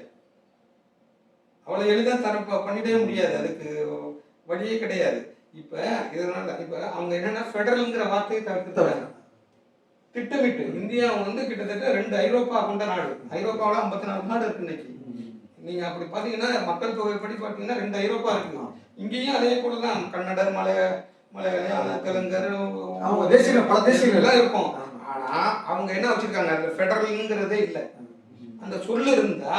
அவ்வளவு எளிதாக பண்ணிடவே முடியாது, அதுக்கு வழியே கிடையாது. இப்ப இதனால இப்ப அவங்க என்னன்னா ஃபெடரல்ங்கிற வார்த்தையை தவிர்த்துட்டாங்க. திட்டமிட்டு இந்தியா வந்து கிட்டத்தட்ட 2 ஐரோப்பா கொண்ட நாடு. ஐரோப்பாவில் 54 நாடு இருக்கு இன்னைக்கு. நீங்க அப்படி பாத்தீங்கன்னா மக்கள் தொகை படி பாத்தீங்கன்னா 2 ஐரோப்பா இருக்கு. இங்கேயும் அதே போலதான் கன்னடர், மலையாள, தெலுங்கர், பல தேசியங்கள் எல்லாம் இருக்கும். ஆனா அவங்க என்ன வச்சிருக்காங்க, அந்த ஃபெடரல்ங்கிறதே இல்லை. அந்த சொல்லு இருந்தா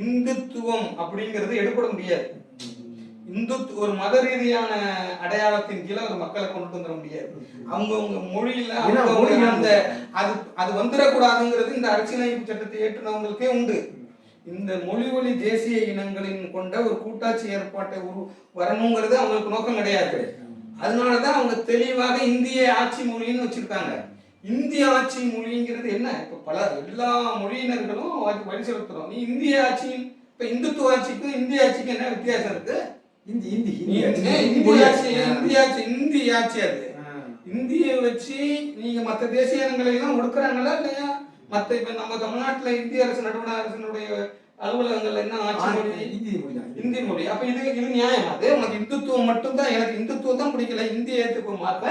இந்துத்துவம் அப்படிங்கிறது எடுபட முடியாது. ஒரு மத ரீதியான அடையாளத்தின் கீழே ஒரு மக்களை கொண்டு வந்துட முடியாது. அவங்கவுங்க மொழியில அந்த அது வந்துடக்கூடாதுங்கிறது இந்த அரசியலமைப்பு சட்டத்தை ஏற்றுனவங்களுக்கே உண்டு. இந்த மொழி தேசிய இனங்களின் கொண்ட ஒரு கூட்டாட்சி ஏற்பாட்டை வரணுங்கிறது அவங்களுக்கு நோக்கம் கிடையாது. அதனாலதான் அவங்க தெளிவாக இந்திய ஆட்சி மொழின்னு வச்சிருக்காங்க. இந்திய ஆட்சி மொழிங்கிறது என்ன, இப்ப எல்லா மொழியினர்களும் வழி செலுத்துறோம். நீ இந்திய ஆட்சி, இப்ப இந்துத்துவ ஆட்சிக்கும் இந்திய ஆட்சிக்கும் என்ன வித்தியாசம் இருக்கு? இந்திய ஆட்சி அது. இந்திய வச்சு நீங்க மற்ற தேசிய இனங்களை எல்லாம் ஒடுக்குறாங்களா இல்லையா? மற்ற இப்ப நம்ம தமிழ்நாட்டுல இந்திய அரசு நடுவண் அரசினுடைய அலுவலகங்கள்ல என்ன ஆட்சி மொழி? இந்தி மொழி. அப்ப இது நியாயம்? அது உனக்கு இந்துத்துவம் மட்டும்தான், எனக்கு இந்துத்துவம் தான் பிடிக்கல, இந்திய ஏற்றுக்கு மாத்த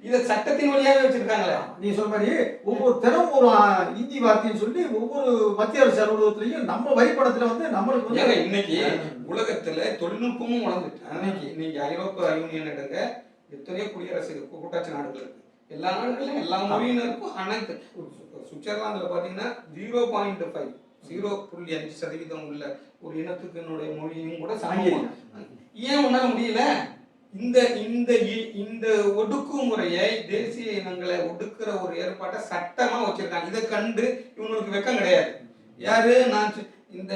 இதை சட்டத்தின் வழியாவே வச்சிருக்காங்களே. நீ சொல்ற மாதிரி ஒவ்வொரு தினம் ஒரு இந்தி வார்த்தைன்னு சொல்லி ஒவ்வொரு மத்திய அரசு அலுவலகத்திலையும் நம்ம வரிப்படத்துல வந்து நம்மளுக்கு இன்னைக்கு உலகத்துல தொழில்நுட்பமும் வளர்ந்துட்டு. இன்னைக்கு நீங்க ஐரோப்பா யூனியன் எடுங்க, எத்தனையோ குடியரசு கூட்டாட்சி நாடுகள் இருக்கு. எல்லா நாடுகளிலும் எல்லா மொழியினருக்கும் அனைத்து. சுவிட்சர்லாந்துல பாத்தீங்கன்னா 0.5% உள்ள ஒரு இனத்துக்கு மொழியும் கூட சாங்கியம். ஏன் உன்னால முடியல? இந்த ஒடுக்குமுறையை, தேசிய இனங்களை ஒடுக்குற ஒரு ஏற்பாட்டை சட்டமா வச்சிருக்காங்க. இதை கண்டு இவங்களுக்கு வெக்கம் கிடையாது. யாரு? நான் இந்த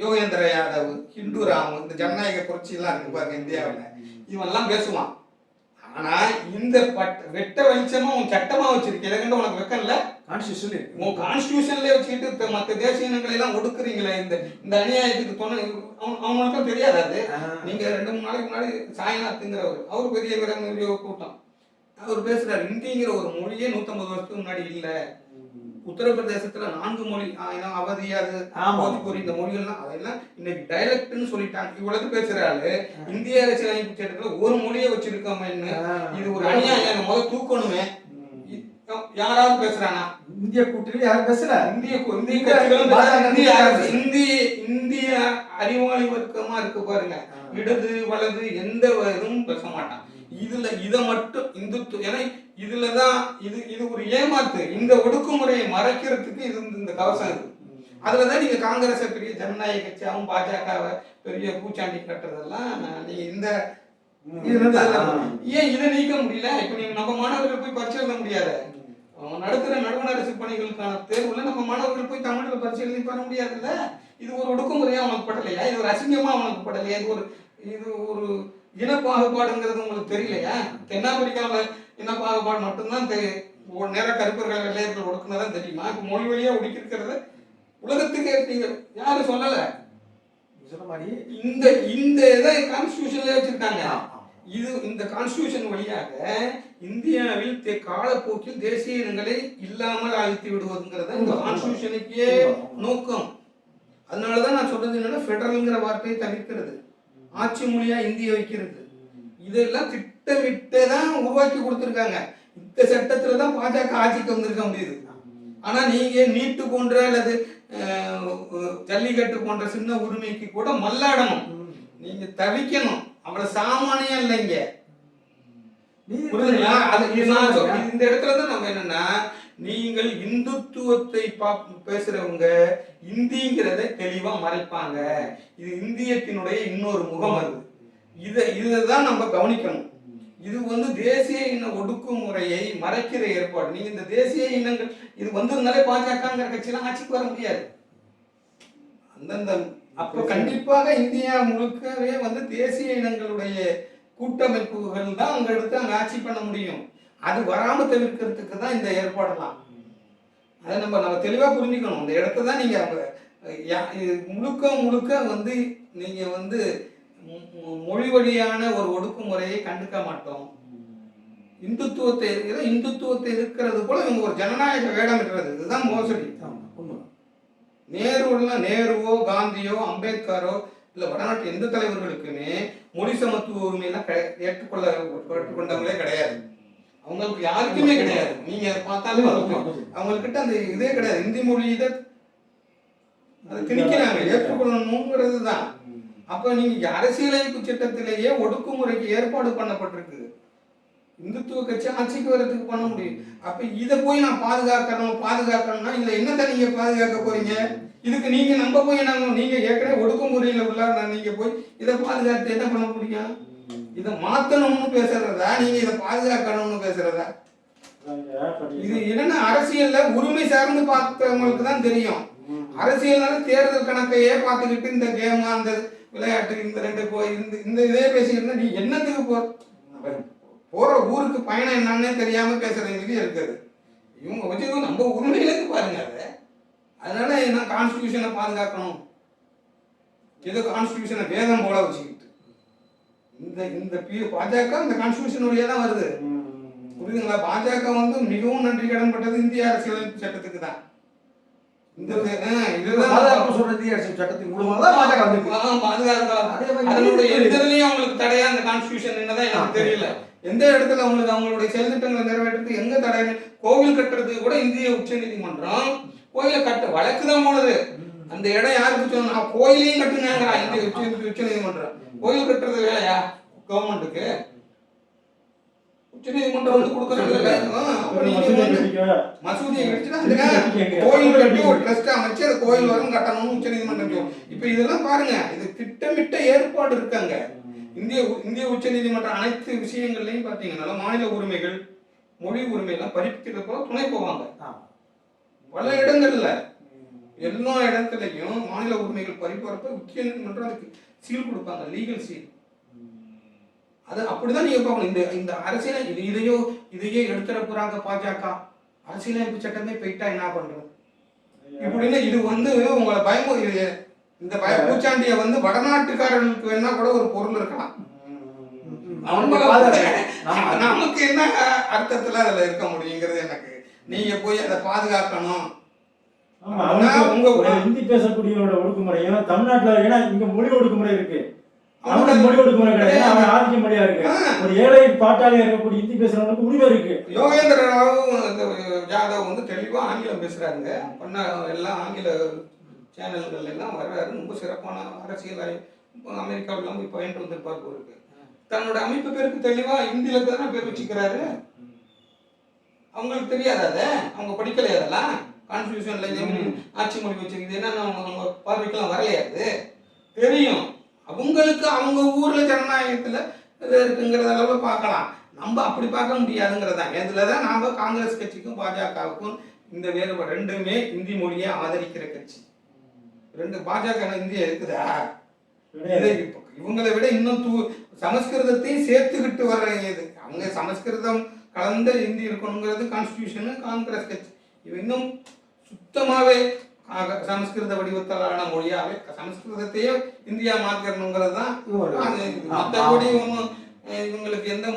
யோகேந்திர யாதவ், ஹிந்து ராம், இந்த ஜனநாயக புரட்சி எல்லாம் இருக்கு பாருங்க இந்தியாவில், இவன் எல்லாம் பேசுவான். ஆனா இந்த வெட்ட வெளிச்சமா உன் சட்டமா வச்சிருக்க, இதை கண்டு உனக்கு வெக்கம் இல்ல? கான்ஸ்டியூஷன்ல வச்சுக்கிட்டு மற்ற தேசிய இனங்களை எல்லாம் ஒடுக்குறீங்களே, இந்த அநியாயத்துக்கு அவங்களுக்கும் தெரியாது. அது நீங்க 2-3 நாளைக்கு முன்னாடி சாய்நாத்ங்கிறவர், அவர் பெரிய கூட்டம், அவர் பேசுறாரு, இந்திங்கிற ஒரு மொழியே 150 வருஷத்துக்கு முன்னாடி இல்ல. உத்தரப்பிரதேசத்துல 4 மொழி, அவதி, அது போஜ்பூரி, இந்த மொழிகள்லாம் அதெல்லாம் இன்னைக்கு டைலக்ட்னு சொல்லிட்டாங்க. இவ்வளவு பேசுறாரு. இந்திய அரசியலமைப்பு சட்டத்துல ஒரு மொழியை வச்சிருக்கோமேன்னு, இது ஒரு அநியாயம், முதல்ல தூக்கணுமே. யாராவது பேசுறானா? இந்திய கூட்டணி யாரும் பேசல. இந்திய அறிவாளி வர்க்கமா இருக்கு பாருங்க, இடது வலது எந்த இதுவும் பேச மாட்டான். இதை மட்டும் இந்துத்துவம், ஏன்னா இதுலதான் இது ஒரு ஏமாத்து. இந்த ஒடுக்குமுறையை மறைக்கிறதுக்கு இந்த கவசம் இருக்கு. அதுலதான் நீங்க காங்கிரஸ் பெரிய ஜனநாயக கட்சியாகவும் பாஜகவை பெரிய பூச்சாண்டி கட்டுறதெல்லாம் நீங்க ஏன் இதை நீக்க முடியல? இப்ப நீங்க நம்ம மாணவர்கள் போய் பரிசு எழுத முடியாது. நடத்துற நடுவண் அரசு பணிகளுக்கான தேர்வுல நம்ம மாணவர்கள் போய் தமிழ்ல பரிசு எழுதி பெற முடியாதுல்ல. இது ஒரு ஒடுக்குமுறையா அவனுக்கு படலையா? இது ஒரு அசிங்கமா அவனுக்கு படலையா? இது ஒரு இன பாகுபாடுங்கிறது உங்களுக்கு தெரியலையா? தென்னாப்பிரிக்காவில இன பாகுபாடு மட்டும்தான் நேர கருப்பர்கள் வெள்ளையர்கள் ஒடுக்குனதான் தெரியுமா? இப்ப மொழி வழியா ஒடுக்கிருக்கிறது உலகத்துக்கு நீங்க யாரும் சொல்லல. இந்த இதை கான்ஸ்டியூஷன்ல வச்சிருக்காங்க. இந்த கான்ஸ்டியூஷன் வழியாக இந்தியாவில் காலப்போக்கில் தேசிய இனங்களை இல்லாமல் அழித்து விடுவதுங்கிறது இந்த கான்ஸ்டியூஷனுக்கே நோக்கம். அதனாலதான் நான் சொல்றது என்னன்னா ஃபெடரல்ங்கிற வார்த்தையை தவிர்க்கிறது, ஆட்சி மொழியா இந்திய வைக்கிறது. இதெல்லாம் திட்டமிட்டே தான் உருவாக்கி கொடுத்துருக்காங்க. இந்த சட்டத்துல தான் பாஜக ஆட்சிக்கு வந்திருக்க முடியுது. ஆனா நீங்க நீட்டு போன்ற அல்லது ஜல்லிக்கட்டு போன்ற சின்ன உரிமைக்கு கூட மல்லாடணும், நீங்க தவிக்கணும். அவ்வளவு சாமானியம் இல்லைங்க, புரியுதுங்களா? இந்த இடத்துல தான் நம்ம என்னன்னா, நீங்கள் இந்துத்துவத்தை பேசுறவங்க இந்திங்கிறத தெளிவா மறைப்பாங்க. இது இந்தியத்தினுடைய இன்னொரு முகம். அது இதுதான் நம்ம கவனிக்கணும். இது வந்து தேசிய இன ஒடுக்குமுறையை மறைக்கிற ஏற்பாடு. நீங்க இந்த தேசிய இனங்கள் இது வந்திருந்தாலே பாஜகங்கிற கட்சியெல்லாம் ஆட்சிக்கு வர முடியாது. அந்தந்த அப்ப கண்டிப்பாக இந்தியா முழுக்கவே வந்து தேசிய இனங்களுடைய கூட்டமைப்புகள் தான் அங்க எடுத்து அங்க ஆட்சி பண்ண முடியும். அது வராம தவிர்க்கிறதுக்கு தான் இந்த ஏற்பாடெல்லாம். அதை நம்ம தெளிவா புரிஞ்சுக்கணும். இந்த இடத்த தான் நீங்க முழுக்க முழுக்க வந்து நீங்க வந்து மொழி வழியான ஒரு ஒடுக்குமுறையை கண்டுக்க மாட்டோம். இந்துத்துவத்தை இருக்கிறது போல இவங்க ஒரு ஜனநாயக வேடம் இருக்கிறது. இதுதான் மோசடி. நேருவோ காந்தியோ அம்பேத்கரோ இல்ல வடநாட்டு எந்த தலைவர்களுக்குமே மொழி சமத்துவ உரிமையெல்லாம் ஏற்றுக்கொண்டவங்களே கிடையாது. அவங்களுக்கு யாருக்குமே கிடையாது. நீங்க பார்த்தாலும் அவங்கக்கிட்ட அந்த இதே கிடையாது. இந்தி மொழி இதை அதை திணிக்கிறாங்க, ஏற்றுக்கொள்ளணுங்கிறது தான். அப்ப நீங்க அரசியலமைப்பு சட்டத்திலேயே ஒடுக்குமுறைக்கு ஏற்பாடு பண்ணப்பட்டிருக்கு. இந்துத்துவ கட்சி ஆட்சிக்கு வர்றதுக்கு பண்ண முடியும். அப்ப இதை போய் நான் பாதுகாக்கணும்னா இல்ல என்னத்தை நீங்க பாதுகாக்க போறீங்க? இதுக்கு நீங்க நம்ப போய் நீங்க ஏற்கனவே ஒடுக்குமுறையில உள்ள நீங்க போய் இதை பாதுகாத்து என்ன பண்ண முடியும்? இதை மாத்தணும்னு பேசுறதா, நீங்க இதை பாதுகாக்கணும்னு பேசுறதா? இது என்னன்னா அரசியல்ல உரிமை சார்ந்து பார்த்தவங்களுக்கு தான் தெரியும். அரசியல்னால தேர்தல் கணக்கையே பார்த்துக்கிட்டு இந்த கேம் அந்த விளையாட்டு இந்த ரெண்டு இந்த இதே பேசிக்கிட்டு நீ என்னத்துக்கு போற ஊருக்கு பயணம் என்னன்னே தெரியாம பேசுறதுக்கு இருக்குது. இவங்க வச்சு நம்ம உரிமையிலேருந்து பாருங்க. அதனால என்ன கான்ஸ்டிடியூஷனை பாதுகாக்கணும், ஏதோ கான்ஸ்டிடியூஷனை வேதம் போல வச்சுக்கிட்டு இந்த பாஜக இந்த கான்ஸ்டிடியூஷன் வழியா தான் வருது. புரியுதுங்களா? பாஜக வந்து மிகவும் நன்றி கடன் பட்டது இந்திய அரசியலமைப்பு சட்டத்துக்கு தான். தெரியல எந்த இடத்துல அவங்களுடைய செயல் திட்டங்களை நிறைவேற்றது எங்க தடை? கோவில் கட்டுறதுக்கு கூட இந்திய உச்ச நீதிமன்றம் கோயிலை கட்ட வழக்குதான் போனது. அந்த இடம் யாருக்கு சொன்னா கோயிலையும் கட்டுங்கிறா இந்திய உச்ச நீதிமன்றம். கோயில் கட்டுறது வேலையா கவர்மெண்ட்டுக்கு? உச்ச நீதிமன்றம் வந்து கொடுக்கறது மசூதியை கட்டிட்டு கோயில் கட்டி ஒரு ட்ரஸ்ட் அமைச்சு அந்த கோயில் வரும் கட்டணும்னு உச்ச நீதிமன்றம். இப்ப இதெல்லாம் பாருங்க, இது திட்டமிட்ட ஏற்பாடு இருக்காங்க. இந்திய உச்ச நீதிமன்றம் அனைத்து விஷயங்கள்லையும் பாத்தீங்கன்னா மாநில உரிமைகள் மொழி உரிமை எல்லாம் பறிக்கிறது போல துணை போவாங்க. பல இடங்கள்ல எல்லா இடத்துலையும் மாநில உரிமைகள் பறிப்பறப்ப உச்ச நீதிமன்றம் அதுக்கு சீல் கொடுப்பாங்க, லீகல் சீல். அது அப்படிதான் நீங்க பார்க்கணும். இந்த அரசியல் இதையே எடுத்துட போறாங்க பாஜக. அரசியலமைப்பு சட்டமே போயிட்டா என்ன பண்றது இப்படின்னு இது வந்து உங்களை பயமுறுது. இந்த பூச்சாண்டிய வந்து வடநாட்டுக்காரர்களுக்கு வேணா கூட ஒரு பொருள் இருக்கலாம். நமக்கு என்ன அர்த்தத்துல அதுல இருக்க முடியுங்கிறது எனக்கு. நீங்க போய் அதை பாதுகாக்கணும். உங்க ஹிந்தி பேசக்கூடியவரோட ஒடுக்குமுறையும் தமிழ்நாட்டுல, ஏன்னா இங்க மொழி ஒடுக்குமுறை இருக்கு, மொழி ஒடுக்குமுறை கிடையாது, அவன் ஆதிக்க மொழியா இருக்கு. ஒரு ஏழை பாட்டாளியா இருக்கக்கூடிய ஹிந்தி பேசுறவங்களுக்கு உரிமை இருக்கு. யோகேந்திர யாதவ் வந்து தெளிவா ஆங்கிலம் பேசுறாங்க. எல்லாம் ஆங்கில சேனல்கள் எல்லாம் வர்றாரு. ரொம்ப சிறப்பான அரசியல் அமெரிக்காவிலாம் போய் பயின்று வந்திருப்பார் போருக்கு. தன்னோட அமைப்பு பேருக்கு தெளிவா இந்தியில தானே பேர் வச்சுக்கிறாரு. அவங்களுக்கு தெரியாது, அதை அவங்க படிக்கலையா? அதெல்லாம் கான்ஸ்டிடியூஷன்ல ஆட்சி மொழி வச்சிருக்குது என்னன்னு அவங்க பார்வைக்கெல்லாம் வரலையாது தெரியும். அவங்களுக்கு அவங்க ஊர்ல ஜனநாயகத்துல இருக்குங்கிறத அளவு பார்க்கலாம். நம்ம அப்படி பார்க்க முடியாதுங்கிறதா. இதுலதான் நாம காங்கிரஸ் கட்சிக்கும் பாஜகவுக்கும் இந்த வேறுபாடு. ரெண்டுமே இந்தி மொழியை ஆதரிக்கிற கட்சி. ரெண்டு பாஜக இந்தியா இருக்குதா? இவங்களை விட இன்னும் சமஸ்கிருதத்தையும் சேர்த்துக்கிட்டு வர்றது. அவங்க சமஸ்கிருதம் கலந்த இந்தி இருக்கணுங்கிறது கான்ஸ்டிடியூஷன். காங்கிரஸ் கட்சி இவன் இன்னும் சுத்தமாவே சமஸ்கிருத வடிவத்தாலான மொழியாவே சமஸ்கிருதத்தையே இந்தியா மாற்றணுங்கிறது தான். மற்றபடி இவங்களுக்கு எந்த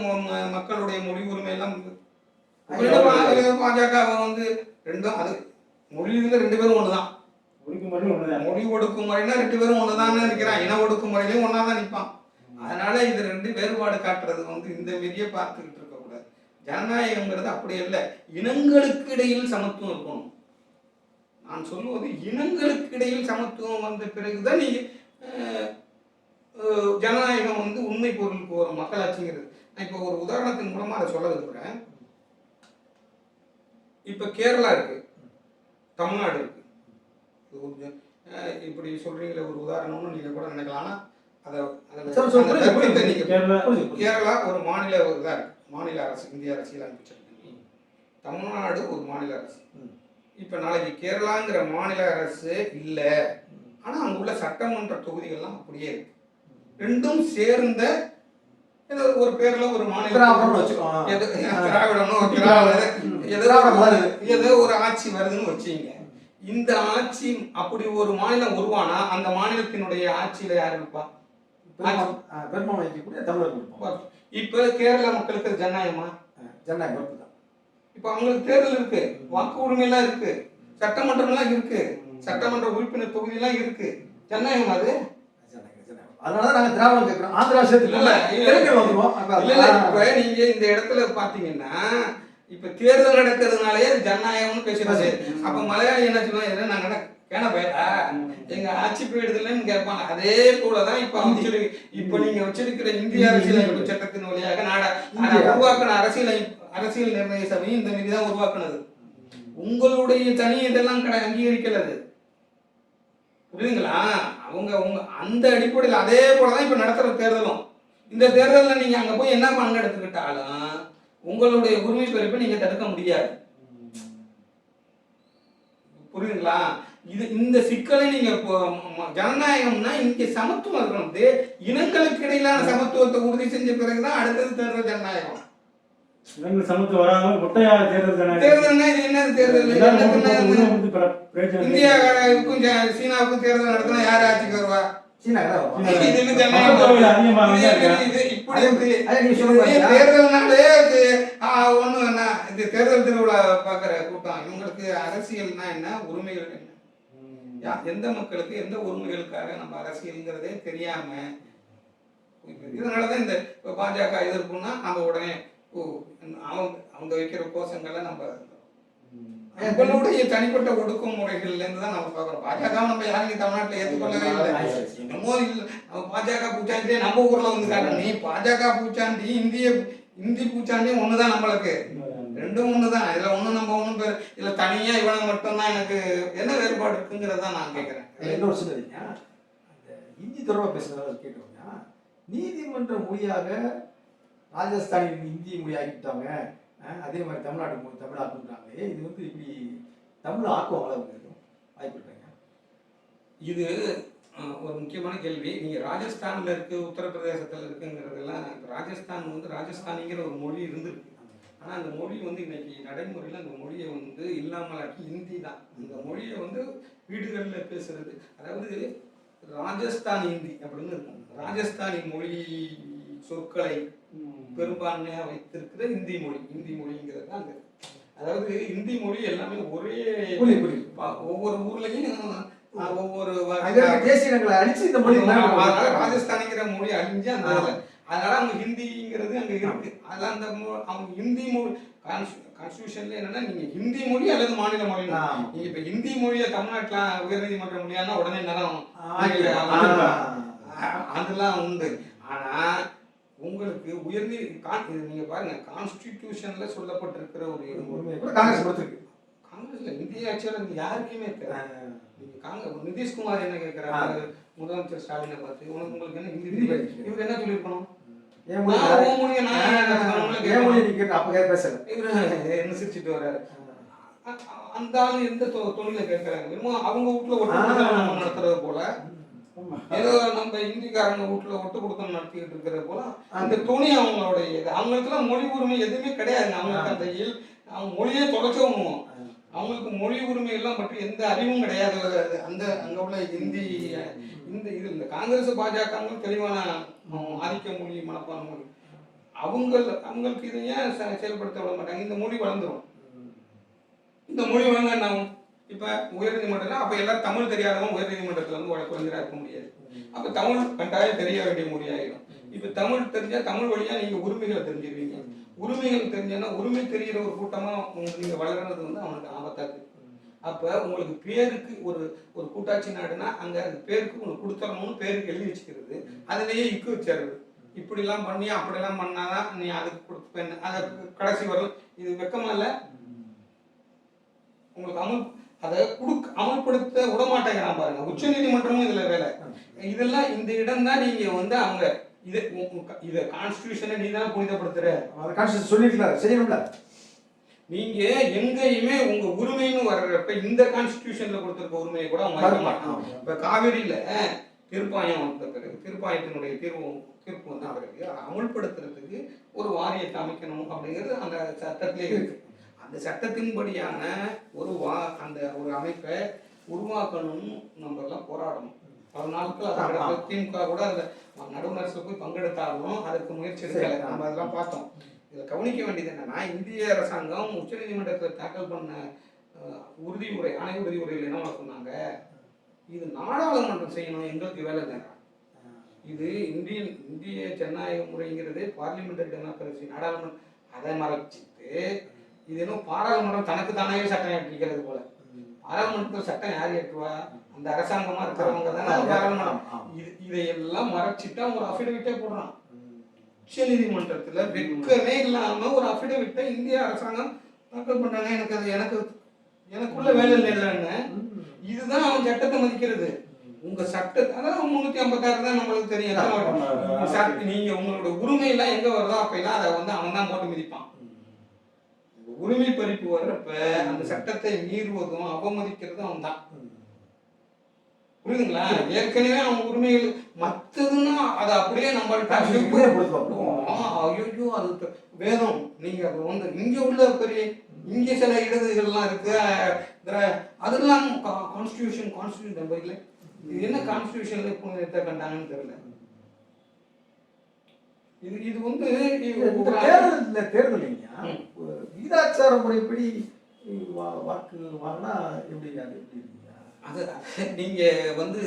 மக்களுடைய மொழி உரிமை எல்லாம் பாஜக வந்து ரெண்டும் அது மொழியில ரெண்டு பேரும் ஒண்ணுதான். மொழி ஒடுக்குமுறைனா ரெண்டு பேரும் ஒண்ணுதான் நினைக்கிறான். இன ஒடுக்குமுறையிலையும் ஒன்னாதான் நிற்பான். அதனால இது ரெண்டு வேறுபாடு காட்டுறது வந்து இந்த வெளியே பார்த்துக்கிட்டு இருக்க கூடாது. ஜனநாயகம்ங்கிறது அப்படி இல்லை. இனங்களுக்கு இடையில் சமத்துவம் இருக்கணும். நான் சொல்லுவது இனங்களுக்கு இடையில் சமத்துவம் வந்த பிறகுதான் நீங்க ஜனநாயகம் வந்து உண்மை பொருளுக்கு ஒரு மக்களாட்சிங்கிறது. நான் இப்போ ஒரு உதாரணத்தின் மூலமா அதை சொல்ல விரும்புகிறேன். இப்போ கேரளா இருக்கு, தமிழ்நாடு இருக்கு. இப்படி சொல்றீங்களே ஒரு உதாரணம்னு நீங்க கூட நினைக்கலாம். ஆனா கேரளா ஒரு மாநில இதா இருக்கு, மாநில அரசு, இந்திய அரசியல் அமைப்பு. தமிழ்நாடு ஒரு மாநில அரசு. இப்ப நாளைக்கு கேரளாங்கிற மாநில அரசு இல்ல, ஆனா அங்க உள்ள சட்டமன்ற தொகுதிகள்லாம் அப்படியே இருக்கு. ரெண்டும் சேர்ந்த ஏதோ ஒரு பேர்ல ஒரு மாநில ஏதோ ஒரு ஆட்சி வருதுன்னு வச்சுங்க. இந்த ஆட்சி அப்படி ஒரு மாநிலம் உருவானா அந்த மாநிலத்தினுடைய ஆட்சியில யாரு இருப்பா? இப்ப கேரள மக்களுக்கு ஜனநாயகமா? ஜனநாயகம். இப்ப அவங்களுக்கு தேர்தல் இருக்கு, வாக்கு உரிமை எல்லாம் இருக்கு, சட்டமன்றம் எல்லாம் இருக்கு, சட்டமன்ற உறுப்பினர் தொகுதி எல்லாம் இருக்கு. ஜனநாயகம் அது. அதனால நாங்க திராவிடம் கேட்கிறோம். ஆந்திரா சேர்த்துல இப்ப நீங்க இந்த இடத்துல பாத்தீங்கன்னா இப்ப தேர்தல் நடக்கிறதுனாலே ஜனநாயகம்னு பேசுறாங்க. அப்ப மலையாளி என்ன சொல்லுவாங்க, நாங்க கேன போயிட்டா எங்க ஆட்சி போயிடுதுன்னு கேட்பாங்க. அதே போலதான் இப்ப நீங்க வச்சிருக்கிற இந்திய அரசியலமைப்பு சட்டத்தின் வழியாக உருவாக்கின அரசியல் நிர்ணய சபையும் இந்த மீதிதான் உருவாக்குனது. உங்களுடைய தனி இதெல்லாம் அங்கீகரிக்கல. அது புரியுதுங்களா? அவங்க அந்த அடிப்படையில் அதே போலதான் இப்ப நடத்துற தேர்தலும். இந்த தேர்தலில் நீங்க அங்க போய் என்ன பங்கெடுத்துக்கிட்டாலும் உங்களுடைய உரிமை பெருப்பை நீங்க தடுக்க முடியாது. புரியுதுங்களா? இந்த சிக்கலை நீங்க ஜனநாயகம்னா இங்க சமத்துவம் இருக்கணும். இனங்களுக்கு இடையிலான சமத்துவத்தை உறுதி செஞ்ச பிறகுதான் அடுத்தது தேர்தல் ஜனநாயகம். சமத்துவம் வராம மொட்டையா தேர்தல் தேர்தல்னா இது என்னது? தேர்தல் இந்தியாவுக்கும் சீனாவுக்கும் தேர்தல் நடத்தினா யாரு ஆட்சிக்கு வருவா? தேர்தல்னாலே ஒண்ணு என்ன, இந்த தேர்தல் திருவிழா பாக்குற கூட்டம். இவங்களுக்கு அரசியல்னா என்ன, உரிமைகள் என்ன, எந்த மக்களுக்கு எந்த உரிமைகளுக்காக நம்ம அரசியல்ங்கிறதே தெரியாம, இதனாலதான் இந்த பாஜக எதிர்ப்புன்னா நம்ம உடனே அவங்க வைக்கிற கோஷங்களை நம்ம நம்மளுடைய தனிப்பட்ட ஒடுக்குமுறைகள்ல இருந்து தான் நம்ம பாக்குறோம். பாஜக நம்ம யாரையும் தமிழ்நாட்டில் ஏற்றுக்கொள்ளவே இல்லை. என்னமோ இல்லை, நம்ம பாஜக பூச்சாண்டியே நம்ம ஊர்ல வந்து காட்டுறோம். நீ பாஜக பூச்சாண்டி இந்தி பூச்சாண்டியும் ஒண்ணுதான், நம்மளுக்கு ரெண்டும் ஒண்ணுதான். இதுல ஒண்ணு நம்ம ஒண்ணும் பேர் இல்ல, தனியா இவனை மட்டும்தான் எனக்கு என்ன வேறுபாடு இருக்குங்கிறத நான் கேட்கிறேன். இன்னொரு சொல்லுறீங்க, அந்த இந்தி தொடர்பாக பேசுறதால கேட்டோம்னா, நீதிமன்ற மொழியாக ராஜஸ்தானின் இந்தி மொழி ஆக்கிட்டாங்க, அதே மாதிரி தமிழாக்குன்றாங்க. இது வந்து இப்படி தமிழ் ஆக்குவாங்களா வாய்ப்பு இருக்காங்க? இது ஒரு முக்கியமான கேள்வி. நீங்க ராஜஸ்தான்ல இருக்கு, உத்தரப்பிரதேசத்துல இருக்குங்கிறதெல்லாம், ராஜஸ்தான் வந்து ராஜஸ்தானிங்கிற ஒரு மொழி இருந்திருக்கு. ஆனா அந்த மொழி வந்து இன்னைக்கு நடைமுறையில் அந்த மொழியை வந்து இல்லாமலாக்கி ஹிந்தி தான். அந்த மொழியை வந்து வீடுகளில் பேசுறது, அதாவது ராஜஸ்தான் ஹிந்தி அப்படின்னு இருக்கும். ராஜஸ்தானி மொழி சொற்களை பெரும்பான்மையா வைத்திருக்கிற இந்தி மொழிங்கிறது தான். அதாவது இந்தி மொழி எல்லாமே ஒரே ஒவ்வொரு ஊர்லயும் ஒவ்வொரு தேசியங்களை அழிச்சு இந்த மொழி, ராஜஸ்தானிங்கிற மொழி அழிஞ்சு அந்த அதனால அவங்க ஹிந்திங்கிறது அங்க இருக்கு. அதான் அந்த அவங்க ஹிந்தி மொழி கான்ஸ்டியூஷன்ல என்னன்னா, நீங்க ஹிந்தி மொழி அல்லது மாநில மொழி. நீங்க இப்ப ஹிந்தி மொழியை தமிழ்நாட்டுல உயர்நீதிமன்ற மொழியானா உடனே நேரம் அதெல்லாம் உண்டு. ஆனா உங்களுக்கு நீங்க பாருங்க, கான்ஸ்டிடியூஷன்ல சொல்லப்பட்டிருக்கிற ஒரு காங்கிரஸ்ல இந்திய ஆட்சியாளர் யாருக்குமே நிதிஷ்குமார் என்ன கேட்கிறாரு முதலமைச்சர் ஸ்டாலினை பார்த்து, உங்களுக்கு என்ன ஹிந்தி இவர் என்ன சொல்லியிருக்கணும்? என்ன சிரிச்சுட்டு வர்றாரு. அந்த ஆளு எந்த தொழில கேட்கிறாங்க? அவங்க வீட்டுல ஒட்டு நடத்துறது போல, ஏதோ நம்ம இந்திக்காரங்க வீட்டுல ஒட்டு கொடுத்தம் நடத்திட்டு இருக்கிறது போல அந்த துணி அவங்களுடைய அவங்களுக்கு எல்லாம் மொழி உரிமை எதுவுமே கிடையாது. அவங்களுக்கு அந்த அவங்க மொழியே தொலைச்சவங்க, அவங்களுக்கு மொழி உரிமை எல்லாம் பற்றி எந்த அறிவும் கிடையாது. அந்த அங்க உள்ள ஹிந்தி இந்த காங்கிரஸ் பாஜக தெளிவான ஆதிக்க மொழி மனப்பான்மை. அவங்களுக்கு இதை ஏன் செயல்படுத்த விட மாட்டாங்க? இந்த மொழி வளர்ந்துரும். இந்த மொழி வளர்ந்தா என்ன ஆகும்? இப்ப உயர்நீதிமன்றம் அப்ப எல்லாரும் தமிழ் தெரியாதவங்க உயர்நீதிமன்றத்துல வந்து வழக்கறிஞரா இருக்க முடியாது. அப்ப தமிழ் கட்டாயம் தெரிய வேண்டிய மொழி ஆயிடும். இப்ப தமிழ் தெரிஞ்சா தமிழ் வழியா நீங்க உரிமைகளை தெரிஞ்சுக்குவீங்க. உரிமைகள் தெரிஞ்சேன்னா உரிமை தெரிகிற ஒரு கூட்டமா நீங்க வளர்றது வந்து அவனுக்கு ஆபத்தாக்கு. அப்ப உங்களுக்கு பேருக்கு ஒரு ஒரு கூட்டாட்சி நாடுனா அங்க அந்த பேருக்கு உங்களுக்கு கொடுத்துடணும்னு பேருக்கு எழுதி வச்சுக்கிறது, அதுலயே இக்கு வச்சிடுறது. இப்படிலாம் பண்ணி அப்படிலாம் பண்ணாதான் நீ அதுக்கு கொடுப்பேன், அதை கடைசி வரும். இது வெக்கமா இல்ல? உங்களுக்கு அதை அமல்படுத்த விட மாட்டேங்கிறான் பாருங்க. உச்ச நீதிமன்றமும் இதுல வேலை. இதெல்லாம் இந்த இடம் தான் நீங்க வந்து அவங்க இத கான்ஸ்டிடியூஷனை நீ தான் புனிதப்படுத்துற. கான்ஸ்டிடியூஷன் சொல்லிருக்கலாம், செய்யணும்ல. நீங்க எங்கேயுமே உங்க உரிமைன்னு வர்றப்ப இந்த கான்ஸ்டிடியூஷன்ல கொடுத்திருக்க உரிமையை கூட அவங்க மறுக்க மாட்டாங்க. இப்ப காவிரியில திருப்பாயம் வந்த பிறகு திருப்பாயத்தினுடைய தீர்ப்பு வந்த பிறகு அமல்படுத்துறதுக்கு ஒரு வாரியத்தை அமைக்கணும் அப்படிங்கிறது அந்த சட்டத்திலே இருக்கு. அந்த சட்டத்தின்படியான அந்த ஒரு அமைப்பை உருவாக்கணும்னு நம்ம எல்லாம் போராடணும். பல நாட்கள் திமுக கூட அந்த நடுவர் அரசுல போய் பங்கெடுத்தாலும் அதற்கு முயற்சி எடுக்கல. நம்ம அதெல்லாம் பார்த்தோம். இதில் கவனிக்க வேண்டியது என்னன்னா, இந்திய அரசாங்கம் உச்ச நீதிமன்றத்தில் தாக்கல் பண்ண உறுதியுரை, ஆணை உறுதியுரையில் என்ன சொன்னாங்க, இது நாடாளுமன்றம் செய்யணும், எங்களுக்கு வேலை நேரம். இது இந்திய ஜனநாயக முறைங்கிறது பார்லிமெண்டரி டெமோக்ரஸி, நாடாளுமன்றம் அதை மறைச்சிட்டு இது இன்னும் பாராளுமன்றம் தனக்கு தானே சட்டம் ஏற்றிக்கிறது போல. பாராளுமன்றத்தில் சட்டம் யார் ஏற்றுவா? அந்த அரசாங்கமா இருக்கிறவங்க தானே பாராளுமன்றம். இதையெல்லாம் மறைச்சிட்டு அவங்க ஒரு அஃபிடவிட்டே போடுறான். உச்ச நீதிமன்றத்துல வெட்கமே இல்லாம ஒரு அஃபிடவிட்டை இந்திய அரசாங்கம் தாக்கல் பண்ணாங்க. எனக்குள்ள வேலை இல்லைன்னு. இதுதான் அவன் சட்டத்தை மதிக்கிறது. உங்க சட்டத்தை அதான் 356 தான் நம்மளுக்கு தெரியும். நீங்க உங்களோட உரிமை எல்லாம் எங்க வருதோ அப்ப எல்லாம் அதை வந்து அவன் தான் போட்டு மிதிப்பான். உரிமை பறிப்பு வர்றப்ப அந்த சட்டத்தை மீறுவதும் அவமதிக்கிறதும் அவன் தான். புரியுதுங்களா? ஏற்கனவே அவன் உரிமைகள் மற்றதுன்னா அதை அப்படியே நம்மள்ட்ட ஐயோ அது வேதம். நீங்க அது வந்து இங்க உள்ள பெரிய இங்க சில இடதுகள்லாம் இருக்கு, அதெல்லாம் கான்ஸ்டியூஷன் நம்ம இல்லை. இது என்ன கான்ஸ்டியூஷன்ல இப்போ கண்டாங்கன்னு தெரியல. இது வந்து தேர்தல் வீதாச்சார முறைப்படி வாக்கு வாங்கினா எப்படி அது நீங்க வந்து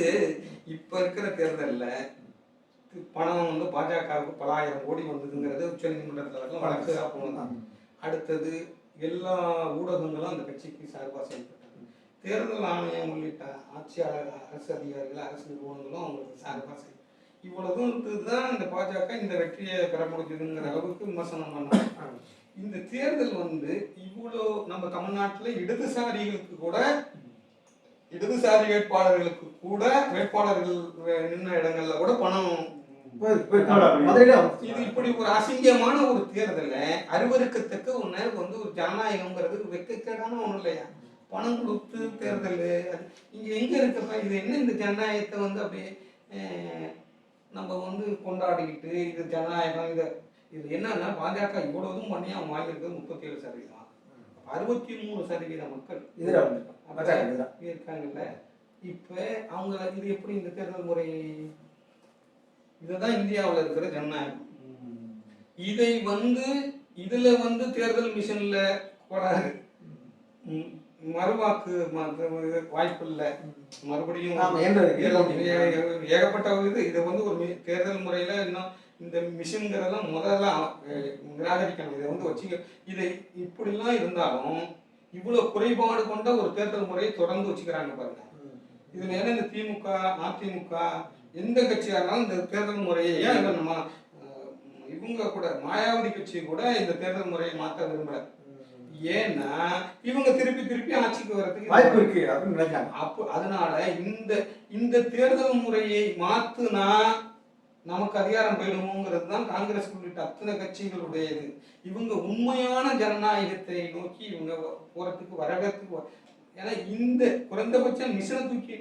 இப்ப இருக்கிற தேர்தல்ல பணம் வந்து பாஜகவுக்கு பல ஆயிரம் கோடி வந்ததுங்கிறது உச்ச நீதிமன்றத்தில் வழக்கு போனதான். அடுத்தது எல்லா ஊடகங்களும் அந்த கட்சிக்கு சார்பாக செயல்பட்டாங்க. தேர்தல் ஆணையம் உள்ளிட்ட ஆட்சியாளர், அரசு அதிகாரிகள், அரசு நிறுவனங்களும் அவங்களுக்கு சார்பாக இவ்வளவு தான் இந்த பாஜக இந்த வெற்றியை பெற முடிஞ்சதுங்கிற அளவுக்கு விமர்சனம் பண்ணாங்க. இந்த தேர்தல் வந்து இவ்வளோ நம்ம தமிழ்நாட்டில் இடதுசாரி வேட்பாளர்களுக்கு கூட வேட்பாளர்கள் நின்ன இடங்கள்ல கூட பணம். இது இப்படி ஒரு அசிங்கமான ஒரு தேர்தல அருவருக்கத்தக்க ஒண்ணு வந்து ஒரு ஜனநாயகம்ங்கிறது வெக்கக்கேடான ஒண்ணு இல்லையா? பணம் கொடுத்து தேர்தல் இங்க எங்க இருக்கப்ப இது என்ன? இந்த ஜனநாயகத்தை வந்து அப்படியே நம்ம வந்து கொண்டாடிக்கிட்டு இது ஜனநாயகம். இது என்னன்னா பாஜக இவ்வளவுதும் பண்ணி அவங்க வாங்கியிருக்கிறது 37%. 63% மக்கள் இருக்காங்கல்ல. இப்ப அவங்க இது எப்படி இந்த தேர்தல் முறை? இதுதான் இந்தியாவில் இருக்கிற ஜனநாயகம். இதை வந்து இதுல வந்து தேர்தல் மிஷன்ல போறாரு, மறுவாக்கு வாய்ப்பு இல்லை, மறுபடியும் ஏகப்பட்ட இது வந்து ஒரு தேர்தல் முறையில இன்னும் இந்த மிஷின்கிறதெல்லாம் முதல்ல நிராகரிக்கணும். இதை வந்து வச்சுக்க. இதை இப்படிலாம் இருந்தாலும் இவ்வளவு குறைபாடு கொண்ட ஒரு தேர்தல் முறையை தொடர்ந்து வச்சுக்கிறாங்க பாருங்க. இதுல ஏன்னா இந்த திமுக, அதிமுக எந்த கட்சியா இருந்தாலும் இந்த தேர்தல் முறையை ஏன் இவங்க கூட மாயாவதி கட்சி கூட இந்த தேர்தல் முறையை மாற்ற விரும்பல. ஏன்னா இவங்க திருப்பி ஆட்சிக்கு வர்றதுக்கு வாய்ப்பு இருக்கு அப்படின்னு நினைக்கிறாங்க. அப்போ அதனால இந்த தேர்தல் முறையை மாத்துனா நமக்கு அதிகாரம் போயிடுமோங்கிறது தான் காங்கிரஸ் உள்ளிட்ட அத்தனை கட்சிகளுடையது. இவங்க உண்மையான ஜனநாயகத்தை நோக்கி இவங்க போறதுக்கு வரவேற்று. ஏன்னா இந்த குறைந்தபட்ச மிஷனை தூக்கி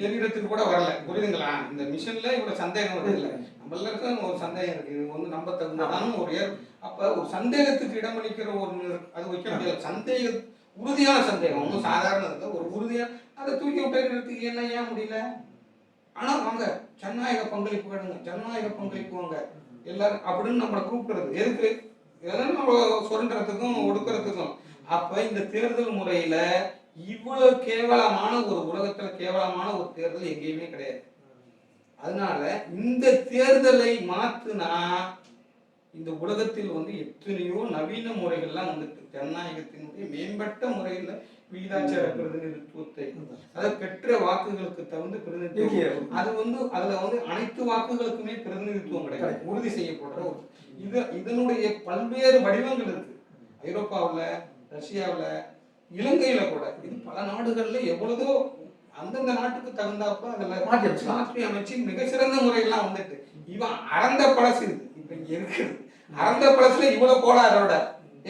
எதிரத்துக்கு கூட வரல. புரியுதுங்களா? இந்த மிஷன்ல இவ்வளவு சந்தேகம் வருது இல்லை. நம்மளுக்கு ஒரு சந்தேகம் இருக்கு, இது வந்து நம்ப தகுந்ததான ஒரு அப்ப ஒரு சந்தேகத்துக்கு இடமளிக்கிற ஒரு அது வைக்க முடியாது. சந்தேகம் உறுதியான சந்தேகம், ஒன்றும் சாதாரண இல்லை, ஒரு உறுதியான அதை தூக்கி விட்டுறதுக்கு என்ன ஏன் முடியல? ஆனா வாங்க ஜனநாயக பங்களிப்பு வேணுங்க, ஜனநாயக பங்களிப்பு வாங்க எல்லாரும் அப்படின்னு நம்மளை கூப்பிடுறது எதுக்கு? இதெல்லாம் நம்ம சுரண்டுறதுக்கும் ஒடுக்கிறதுக்கும். அப்ப இந்த தேர்தல் முறையில இவ்வளவு கேவலமான ஒரு உலகத்துல கேவலமான ஒரு தேர்தல் எங்கேயுமே கிடையாது. அதனால இந்த தேர்தலை மாத்துனா இந்த உலகத்தில் வந்து எத்தனையோ நவீன முறைகள்லாம் வந்துட்டு ஜனநாயகத்தினுடைய மேம்பட்ட முறையில் விகிதாச்சார பிரதிநிதித்துவத்தை அதை பெற்ற வாக்குகளுக்கு தகுந்த பிரதிநிதித்துவம் அது வந்து அதுல வந்து அனைத்து வாக்குகளுக்குமே பிரதிநிதித்துவம் கிடையாது, உறுதி செய்யப்படுற ஒரு இதனுடைய பல்வேறு வடிவங்கள் இருக்கு. ஐரோப்பாவில், ரஷ்யாவில், இலங்கையில கூட இது பல நாடுகள்ல எவ்வளவோ அந்தந்த நாட்டுக்கு தகுந்தாப்ப அதுல மாற்றி அமைச்சு மிக சிறந்த முறையெல்லாம் வந்துட்டு இவன் அறந்த பழசு இருக்கு. இப்ப இங்க இருக்குது அறந்த பழசுல இவ்வளவு கோளாறோட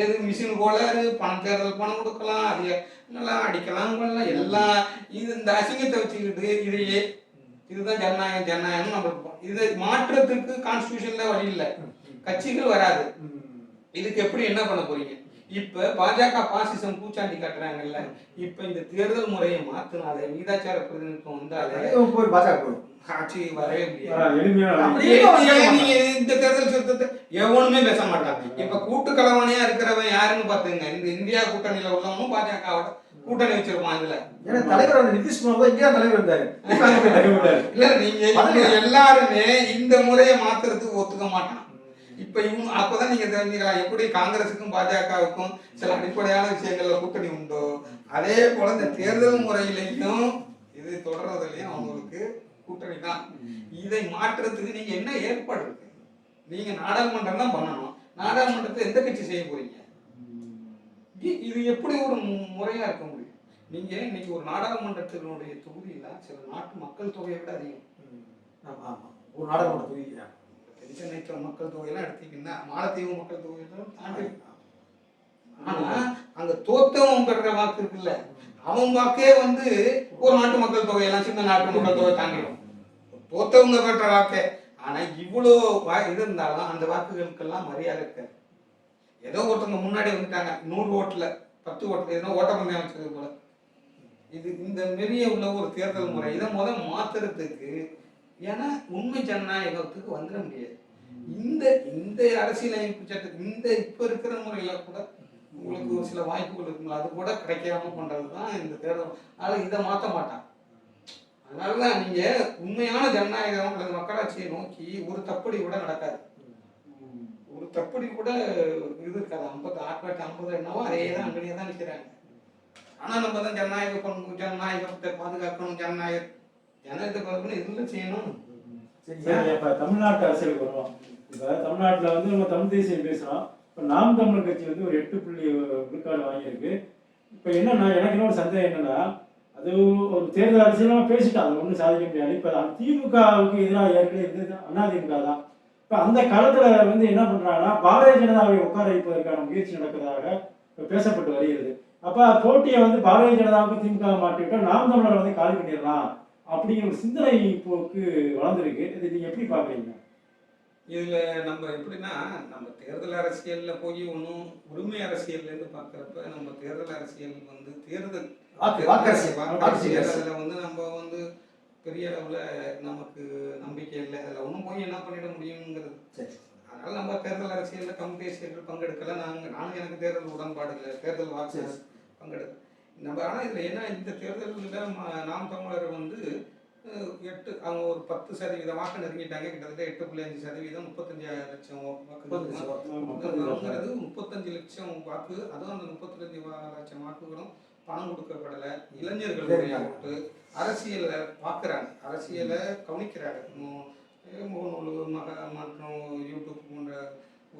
எது மிஷின் கோளாறு, பணம் தேர்தல் பணம் கொடுக்கலாம், அது நல்லா அடிக்கலாம் பண்ணலாம் எல்லாம் இது இந்த அசிங்கத்தை வச்சுக்கிட்டு இதையே இதுதான் ஜனநாயகம் ஜனநாயகம் நம்மளுக்கு இதை மாற்றத்துக்கு கான்ஸ்டியூஷன்ல வழி இல்லை, கட்சிகள் வராது. இதுக்கு எப்படி என்ன பண்ண போறீங்க? இப்ப பாஜக பாசிசம் பூச்சாண்டி காட்டுறாங்கல்ல, இப்ப இந்த தேர்தல் முறையை மாத்தினாலே விகிதாச்சார பிரதிநிதித்துவம் வந்தாலே ஆட்சி வரவே முடியாது. இந்த தேர்தல் திருத்தத்தை எவனுமே பேச மாட்டாங்க. இப்ப கூட்டு கலவாணியா இருக்கிறவன் யாருன்னு பாத்துங்க, இந்த இந்தியா கூட்டணியில உள்ளவனும் பாஜகவோட கூட்டணி வச்சிருப்பான். இதுல தலைவர் நிதிஷ்குமார் இந்தியா தலைவர் இருந்தாரு. இல்ல நீங்க எல்லாருமே இந்த முறையை மாத்துறதுக்கு ஒத்துக்க மாட்டான். இப்ப இவங்க அப்பதான் நீங்க தெரிஞ்சுக்கலாம் எப்படி காங்கிரஸுக்கும் பாஜகவுக்கும் சில அடிப்படையான விஷயங்கள்ல கூட்டணி உண்டோ, அதே போல இந்த தேர்தல் முறையிலையும் இது தொடர்றதுலயும் அவங்களுக்கு கூட்டணி தான். இதை மாற்றுறதுக்கு நீங்க என்ன ஏற்பாடு இருக்கு? நீங்க நாடாளுமன்றம் தான் பண்ணணும். நாடாளுமன்றத்தை எந்த கட்சி செய்ய போறீங்க? இது எப்படி ஒரு முறையா இருக்க முடியும்? நீங்க இன்னைக்கு ஒரு நாடாளுமன்றத்தினுடைய தொகுதியில சில நாட்டு மக்கள் தொகையை விட அதிகம். ஒரு நாடாளுமன்ற தொகுதி சென்னை மக்கள் தொகையெல்லாம் எடுத்தீங்கன்னா மாலத்தீவு மக்கள் தொகையெல்லாம் தாண்டி. ஆனா அங்க தோத்தவன் பெற வாக்கு இருக்குல்ல, அவன் வாக்கே வந்து ஒரு நாட்டு மக்கள் தொகையெல்லாம் சின்ன நாட்டு மக்கள் தொகை தாண்டிடும் தோத்தவங்க பெற்ற வாக்கே. ஆனா இவ்வளோ இது இருந்தாலும் அந்த வாக்குகளுக்கெல்லாம் மரியாதை இருக்காது. ஏதோ ஒருத்தவங்க முன்னாடி வந்துட்டாங்க 100 ஓட்டுல 10 ஓட்டுல ஏதோ ஓட்டப்பந்தயம் வச்சது போல. இது இந்த நெறிய உள்ள ஒரு தேர்தல் முறை இதை மாத்துறதுக்கு, ஏன்னா உண்மை ஜனநாயகத்துக்கு வந்துட முடியாது. இந்த இந்த அரசியலமைப்பு சட்டத்துக்கு இந்த இப்ப இருக்கிற முறையில கூட உங்களுக்கு ஒரு சில வாய்ப்புகள் இருக்குங்களா, அது கூட கிடைக்காம பண்றதுதான் இந்த தேர்தல். அதனால இதை மாற்ற மாட்டான். அதனாலதான் நீங்க உண்மையான ஜனநாயகம் அல்லது மக்களாட்சியை நோக்கி ஒரு தப்படி கூட நடக்காது. ஒரு தப்படி கூட இது இருக்காது. 50 என்னவோ அதே தான் அங்கேயே தான் நிற்கிறாங்க. ஆனா நம்ம தான் ஜனநாயக பண்பு, ஜனநாயகத்தை பாதுகாக்கணும், ஜனநாயகத்தை பாதுகாக்கணும், இதெல்லாம் செய்யணும். இப்ப தமிழ்நாட்டு அரசியலுக்கு வருவோம். இப்ப தமிழ்நாட்டுல வந்து நம்ம தமிழ் தேசியம் பேசுறோம். இப்ப நாம் தமிழர் கட்சி வந்து ஒரு 8 விழுக்காடு வாங்கியிருக்கு. இப்ப என்னன்னா எனக்கு இன்னொரு சந்தேகம் என்னன்னா, அது ஒரு தேர்தல் அரசியலாக பேசிட்டோம், அது ஒன்றும் சாதிக்க முடியாது. இப்போ திமுகவுக்கு எதிராக ஏற்கனவே இருந்தது அதிமுக தான். இப்போ அந்த காலத்தில் வந்து என்ன பண்ணுறாங்கன்னா பாரதிய ஜனதாவை உட்கார வைப்பதற்கான முயற்சி நடக்கிறதாக இப்போ பேசப்பட்டு வருகிறது. அப்போ போட்டியை வந்து பாரதிய ஜனதாவுக்கு திமுக மாற்றிவிட்டால் நாம் தமிழரை வந்து காலி பண்ணிடலாம் அப்படிங்கிற ஒரு சிந்தனை போக்கு வளர்ந்துருக்கு. இது நீங்கள் எப்படி பார்க்குறீங்க? இதில் நம்ம எப்படின்னா, நம்ம தேர்தல் அரசியலில் போய் ஒன்றும் உரிமை அரசியல்லேருந்து பார்க்குறப்ப நம்ம தேர்தல் அரசியல் வந்து தேர்தல் அதில் வந்து நம்ம வந்து பெரிய அளவில் நமக்கு நம்பிக்கை இல்லை. அதில் ஒன்றும் போய் என்ன பண்ணிட முடியுங்கிறது. அதனால நம்ம தேர்தல் அரசியலில் தமிழ் தேசியர்கள் பங்கெடுக்கல. நானும் எனக்கு தேர்தல் உடன்பாடு இல்லை, தேர்தல் வாக்கு பங்கெடுக்க நம்ம. ஆனால் இதில் என்ன, இந்த தேர்தலில் நாம் தமிழர் வந்து அவங்க ஒரு 10% வாக்கு நெருங்கிட்டாங்க. கிட்டத்தட்ட 8.5%, 35 லட்சம் வாக்குங்கிறது 35 லட்சம் வாக்கு. அதுவும் அந்த 35 லட்சம் வாக்குகளும் பணம் கொடுக்கப்படலை. இளைஞர்களுடைய ஓட்டு அரசியலை பார்க்குறாங்க, அரசியலை கவனிக்கிறாங்க. மற்றும் யூடியூப் போன்ற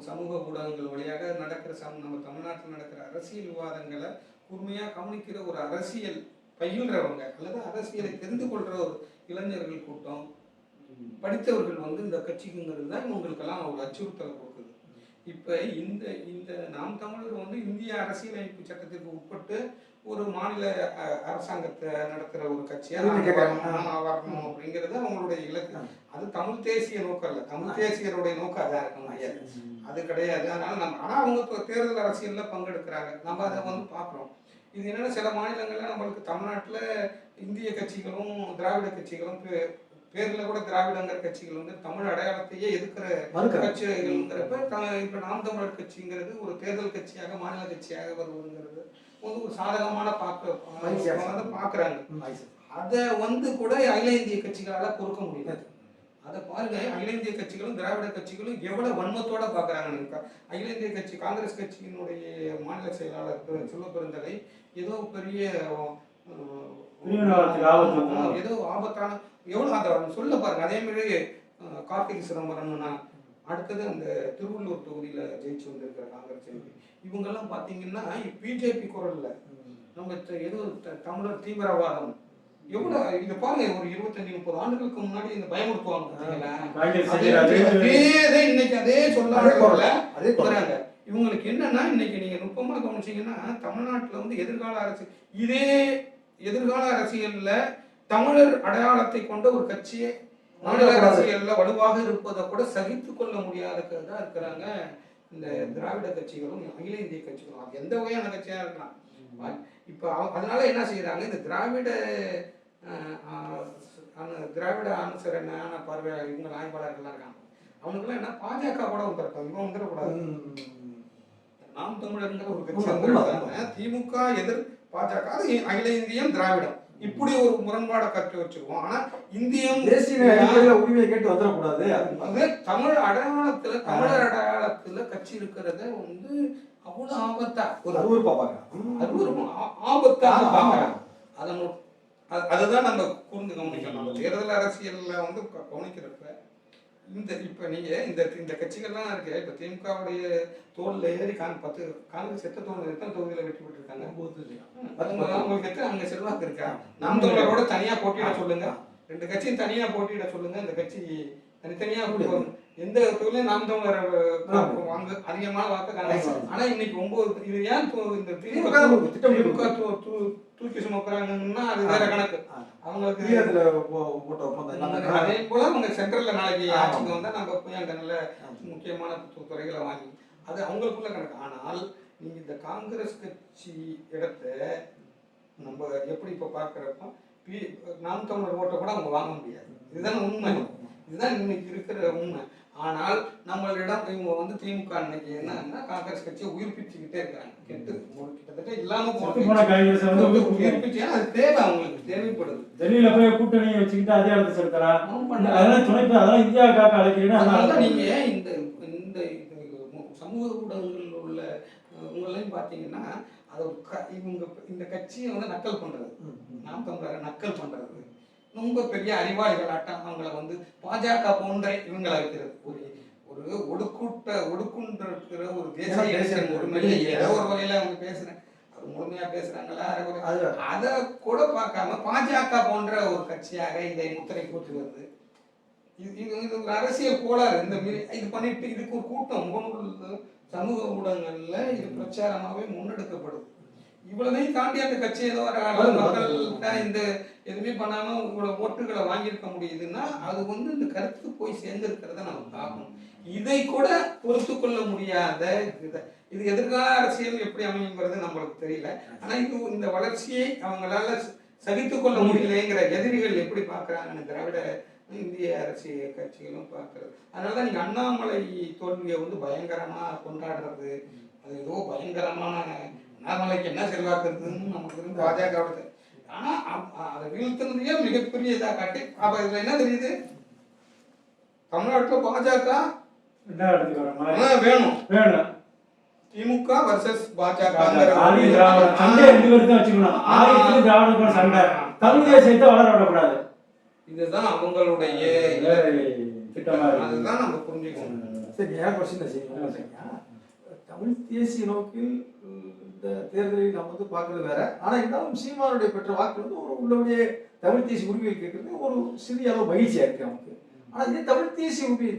சமூக ஊடகங்கள் வழியாக நடக்கிற நம்ம தமிழ்நாட்டில் நடக்கிற அரசியல் விவாதங்களை கூர்மையாக கவனிக்கிற ஒரு அரசியல் பயில்றவங்க அல்லது அரசியலை தெரிந்து கொள்கிற ஒரு இளைஞர்கள் கூட்டம், படித்தவர்கள் வந்து இந்த கட்சிக்குங்கிறது தான் இவங்களுக்கெல்லாம் ஒரு அச்சுறுத்தலை கொடுக்குது. இப்போ இந்த இந்த நாம் தமிழர் வந்து இந்திய அரசியலமைப்பு சட்டத்திற்கு உட்பட்டு ஒரு மாநில அரசாங்கத்தை நடத்துகிற ஒரு கட்சியாக வரணும் அப்படிங்கிறது அவங்களுடைய இலக்கு. அது தமிழ் தேசிய நோக்கம் இல்லை, தமிழ் தேசியருடைய நோக்கம் அதாக இருக்க முடியாது, அது கிடையாது. அதனால ஆனால் அவங்க தேர்தல் அரசியலில் பங்கெடுக்கிறாங்க, நம்ம அதை வந்து பார்க்குறோம். இது என்னென்னா சில மாநிலங்களில் நம்மளுக்கு தமிழ்நாட்டில் இந்திய கட்சிகளும் திராவிட கட்சிகளும் பேரில் கூட திராவிடங்கிற கட்சிகள் வந்து தமிழ் அடையாளத்தையே எதிர்க்கிற கட்சிகள்ங்கிறப்ப இப்போ நாம் தமிழர் கட்சிங்கிறது ஒரு தேர்தல் கட்சியாக மாநில கட்சியாக வருவதுங்கிறது வந்து ஒரு சாதகமான பார்க்குறாங்க. அதை வந்து கூட அகில இந்திய கட்சிகளால் பொறுக்க முடியாது. அதை பாருங்க, அகில இந்திய கட்சிகளும் திராவிட கட்சிகளும் எவ்வளவு வன்மத்தோட பாக்குறாங்க. அகில இந்திய கட்சி காங்கிரஸ் கட்சியினுடைய மாநில செயலாளர் செல்வ பெருந்தகை ஏதோ பெரிய ஏதோ ஆபத்தான எவ்வளவு அந்த சொல்ல பாருங்க. அதே மாதிரி கார்த்திகை சிதம்பரம்னா அடுத்தது அந்த திருவள்ளூர் தொகுதியில ஜெயிச்சு வந்திருக்கிற காங்கிரஸ் எம்பி, இவங்கெல்லாம் பாத்தீங்கன்னா பிஜேபி குரல்ல நம்ம ஏதோ தமிழர் தீவிரவாதம் எவ்வளவு இதை பாருங்க. ஒரு 25-30 ஆண்டுகளுக்கு முன்னாடி இந்த பயமுறுத்துவாங்க இன்னைக்கு அதே சொல்றாங்க. இவங்களுக்கு என்னன்னா இன்னைக்கு நீங்க நுட்பமா கவனிச்சீங்கன்னா தமிழ்நாட்டுல வந்து எதிர்கால அரசியல் இதே எதிர்கால அரசியல்ல தமிழர் அடையாளத்தை கொண்ட ஒரு கட்சியை மாநில அரசியல்ல வலுவாக இருப்பதை கூட சகித்து கொள்ள முடியாததா இருக்கிறாங்க இந்த திராவிட கட்சிகளும் அகில இந்திய கட்சிகளும். அது எந்த வகையான கட்சியா இருக்கலாம். இப்ப அதனால என்ன செய்யறாங்க, இந்த திராவிட அனுசரணான பார்வையாளர் இவங்க ஆய்வாளர்கள்லாம் இருக்காங்க, அவனுக்குலாம் என்ன பாஜக கூட வந்துருக்காங்க, இவன் வந்துடக்கூடாது. நாம் தமிழர்ங்கிற ஒரு கட்சி திமுக எதிர் பாஜக, அது அகில இந்தியம் திராவிடம் இப்படி ஒரு முரண்பாடை கட்டி வச்சிருக்கோம். ஆனா இந்தியம் தேசிய உரிமையை கேட்டு வந்துடக்கூடாது. அது தமிழ் அடையாளத்துல தமிழர் அடையாளத்துல கட்சி இருக்கிறத வந்து அவ்வளவு ஆபத்தா ஒரு ஆபத்தா பாக்குறாங்க. அதுதான் நம்ம கூர்ந்து கவனிக்கணும். நம்ம தேர்தல் அரசியல்ல வந்து கவனிக்கிறப்ப இப்ப நீங்க இந்த கட்சிகள்லாம் இருக்கு. இப்ப திமுகவுடைய தோல்ல ஏறி 10 காங்கிரஸ் எத்தனை தொகுதியில வெற்றி பெற்று இருக்காங்க. அவங்களுக்கு அங்க செல்வாக்கு இருக்கா? நாம் தமிழரோட தனியா போட்டியிட சொல்லுங்க, 2 கட்சியும் தனியா போட்டியிட சொல்லுங்க. இந்த கட்சி தனித்தனியா எந்த தொகுதியிலும் நாம் தமிழர் வாங்க அதிகமான வாக்கு. ஆனா இன்னைக்கு 9 இது ஏன் இந்த திமுக தூக்கி சுமக்குறாங்கன்னா அது வேற கணக்கு. அவங்களுக்கு அதே போல அவங்க சென்ட்ரல்ல நாளைக்கு ஆட்சிக்கு வந்தா நம்ம போய் அங்க நல்ல முக்கியமான துறைகளை வாங்கி அது அவங்களுக்குள்ள கணக்கு. ஆனால் நீங்க இந்த காங்கிரஸ் கட்சி இடத்த நம்ம எப்படி இப்ப பாக்குறப்ப நாம் தமிழர் ஓட்டை கூட அவங்க வாங்க முடியாது. இதுதான் உண்மை, இதுதான் இன்னைக்கு இருக்கிற உண்மை. ஆனால் நம்மளிடம் இவங்க வந்து திமுக அன்னைக்கு என்னன்னா காங்கிரஸ் கட்சியை உயிர்ப்பிச்சுக்கிட்டே இருக்காங்க. கிட்டத்தட்ட இல்லாம உயிர்ப்பிச்சு அது தேவை, அவங்களுக்கு தேவைப்படுது. டெல்லியில போய் கூட்டணியை வச்சுக்கிட்டு அதிகாரத்தை செலுத்தலாம். அதெல்லாம் துணைப்பு, அதெல்லாம் இந்தியா காக்க அழைக்கிறீங்கன்னா அதனால நீங்க இந்த இந்த சமூக ஊடகங்கள் உள்ள உங்களையும் பாத்தீங்கன்னா அது இவங்க இந்த கட்சியை வந்து நக்கல் பண்றது, நாம் தமிழரை நக்கல் பண்றது, ரொம்ப பெரிய அறிவாளிகளாட்டம் அவங்களை வந்து பாஜக போன்ற இவங்களை வைக்கிறது. ஒரு ஒடுக்குன்ற இருக்கிற ஒரு தேசிய உரிமையில ஏதோ ஒரு வகையில அவங்க பேசுறேன், அது முழுமையா பேசுறாங்களா அதை கூட பார்க்காம பாஜக போன்ற ஒரு கட்சியாக இதை முத்திரை கூட்டி வருது. இது ஒரு அரசியல் கோளாறு. இந்த இது பண்ணிட்டு இதுக்கு ஒரு கூட்டம் முகநூல் சமூக ஊடகங்கள்ல இது பிரச்சாரமாவே முன்னெடுக்கப்படுது. இவ்வளவையும் தாண்டி அந்த கட்சி ஏதோ மக்கள்கிட்ட இந்த எதுவுமே பண்ணாம உங்களோட ஓட்டுகளை வாங்கியிருக்க முடியுதுன்னா அது வந்து இந்த கருத்து போய் சேர்ந்திருக்கிறத நம்ம பார்க்கணும். இதை கூட பொறுத்து கொள்ள முடியாத இது எதிர்கால அரசியல் எப்படி அமையுங்கிறது நம்மளுக்கு தெரியல. ஆனா இது இந்த வளர்ச்சியை அவங்களால சகித்து கொள்ள முடியலைங்கிற எதிரிகள் எப்படி பார்க்கறாங்கன்னு திராவிட இந்திய அரசியல் கட்சிகளும் பார்க்கறது. அதனாலதான் நீங்க அண்ணாமலை தோல்வியை வந்து பயங்கரமா கொண்டாடுறது, அது ஏதோ பயங்கரமான அண்ணாமலைக்கு என்ன செல்வாக்கு இருக்குதுன்னு நமக்கு இருந்து பாஜக. ஆனா அதை வீழ்த்தினதையே மிகப்பெரிய இதா காட்டி அப்ப இதுல என்ன தெரியுது, தமிழ்நாட்டுல பாஜக வேணும் திமுக வர்சஸ் பாஜக இதுதான் அவங்களுடைய அதுதான் நம்ம புரிஞ்சுக்கணும். சரி, ஏன் கொஸ்டின் தமிழ் தேசிய நோக்கில் இந்த தேர்தலில் நம்ம வந்து பார்க்கறது வேற. ஆனா இருந்தாலும் சீமானுடைய பெற்ற வாக்கு வந்து ஒரு உள்ளபடியே தமிழ் தேசிய உரிமையில் கேட்கறது ஒரு சிறிய அளவு மகிழ்ச்சியா இருக்கு நமக்கு. ஆனா இதே தமிழ் தேசிய உரிமையை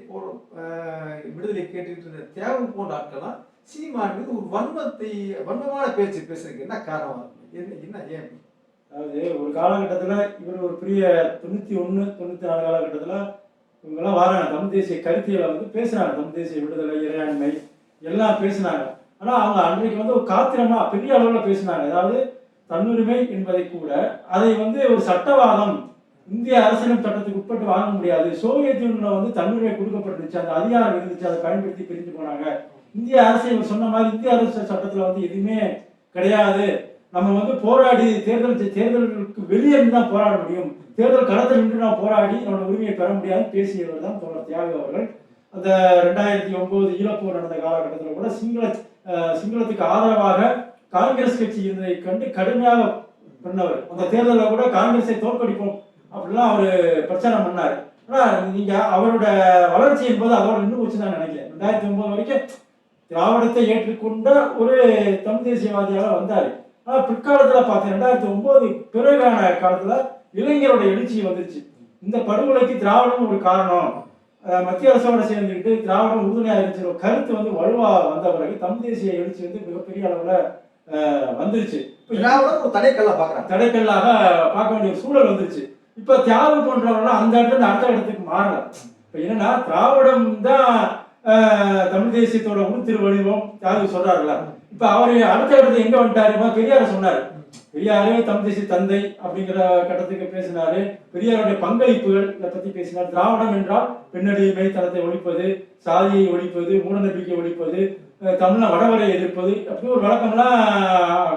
விடுதலை கேட்டுக்கிட்டு இருந்த தேவை போன்ற ஆட்கள்லாம் சீமான் மீது ஒரு வன்மமான பேச்சு பேசுறதுக்கு என்ன காரணம், என்ன ஏன்? அதாவது ஒரு காலகட்டத்துல இவர் ஒரு பெரிய 91, 94 காலகட்டத்துல இவங்கெல்லாம் வராங்க, தமிழ் தேசிய கருத்தியலை வந்து பேசுறாங்க, தமிழ் தேசிய விடுதலை, இறையாண்மை எல்லாம் பேசினாங்க. ஆனா அவங்க அன்றைக்கு வந்து ஒரு காத்திரமா பெரிய அளவுல பேசினாங்க. அதாவது தன்னுரிமை என்பதை கூட அதை வந்து ஒரு சட்டவாதம், இந்திய அரசியல் சட்டத்துக்கு உட்பட்டு வாங்க முடியாது. சோவியத் யூனியன்ல வந்து தன்னுரிமை கொடுக்கப்பட்டுருச்சு, அந்த அதிகாரம் இருந்துச்சு, அதை பயன்படுத்தி பிரிஞ்சு போனாங்க. இந்திய அரசியல் சொன்ன மாதிரி இந்திய அரசியல் சட்டத்துல வந்து எதுவுமே கிடையாது, நம்ம வந்து போராடி தேர்தலுக்கு வெளியே இருந்து தான் போராட முடியும், தேர்தல் களத்தில் நின்று நான் போராடி என்னோட உரிமையை பெற முடியாதுன்னு பேசியவர் தான் தோழர் தியாகு அவர்கள். அந்த 2009 ஈழப்போர் நடந்த காலகட்டத்தில் கூட சிங்களத்துக்கு ஆதரவாக காங்கிரஸ் கட்சி இருந்ததை கண்டு கடுமையாக பண்ணவர். அந்த தேர்தலில் கூட காங்கிரஸை தோற்கடிப்போம் அப்படிலாம் அவர் பிரச்சாரம் பண்ணார். ஆனால் நீங்க அவரோட வளர்ச்சி என்பது அதோட நின்று போச்சு தான் நினைக்கிறேன். 2009 வரைக்கும் திராவிடத்தை ஏற்றுக்கொண்ட ஒரு தமிழ் தேசியவாதியாக வந்தார். ஆனால் பிற்காலத்தில் பார்த்தேன் 2009 பிறகான காலத்துல இளைஞரோட எழுச்சி வந்துருச்சு. இந்த படுகொலைக்கு திராவிடம் ஒரு காரணம், மத்திய அரசோட சேர்ந்துக்கிட்டு திராவிடம் உறுதுணையாக இருந்துச்சு கருத்து வந்து வலுவா வந்த பிறகு தமிழ் தேசிய எழுச்சி வந்து மிகப்பெரிய அளவுல வந்துருச்சு. ஒரு தடைக்கல்லாக பார்க்க வேண்டிய சூழல் வந்துருச்சு. இப்ப தியாகு போன்றவர்கள் அந்த இடத்துல அடுத்த இடத்துக்கு மாறல. இப்ப என்னன்னா திராவிடம் தான் தமிழ் தேசியத்தோட உருத்திரு வடிவம் தியாகு சொல்றாருல்ல. இப்ப அவரு அடுத்த இடத்துல எங்க வந்துட்டாரு, பெரியார சொன்னாரு. பெரியாரே தமிழ் தேசிய தந்தை அப்படிங்கிற கட்டத்துக்கு பேசினாரு. பெரியாருடைய பங்களிப்புகள் இதை பத்தி பேசினார். திராவிடம் என்றால் பெண்ணடிமை தனத்தை ஒழிப்பது, சாதியை ஒழிப்பது, மூடநம்பிக்கை ஒழிப்பது, தமிழ வடவரை எதிர்ப்பது அப்படி ஒரு விளக்கம்லாம்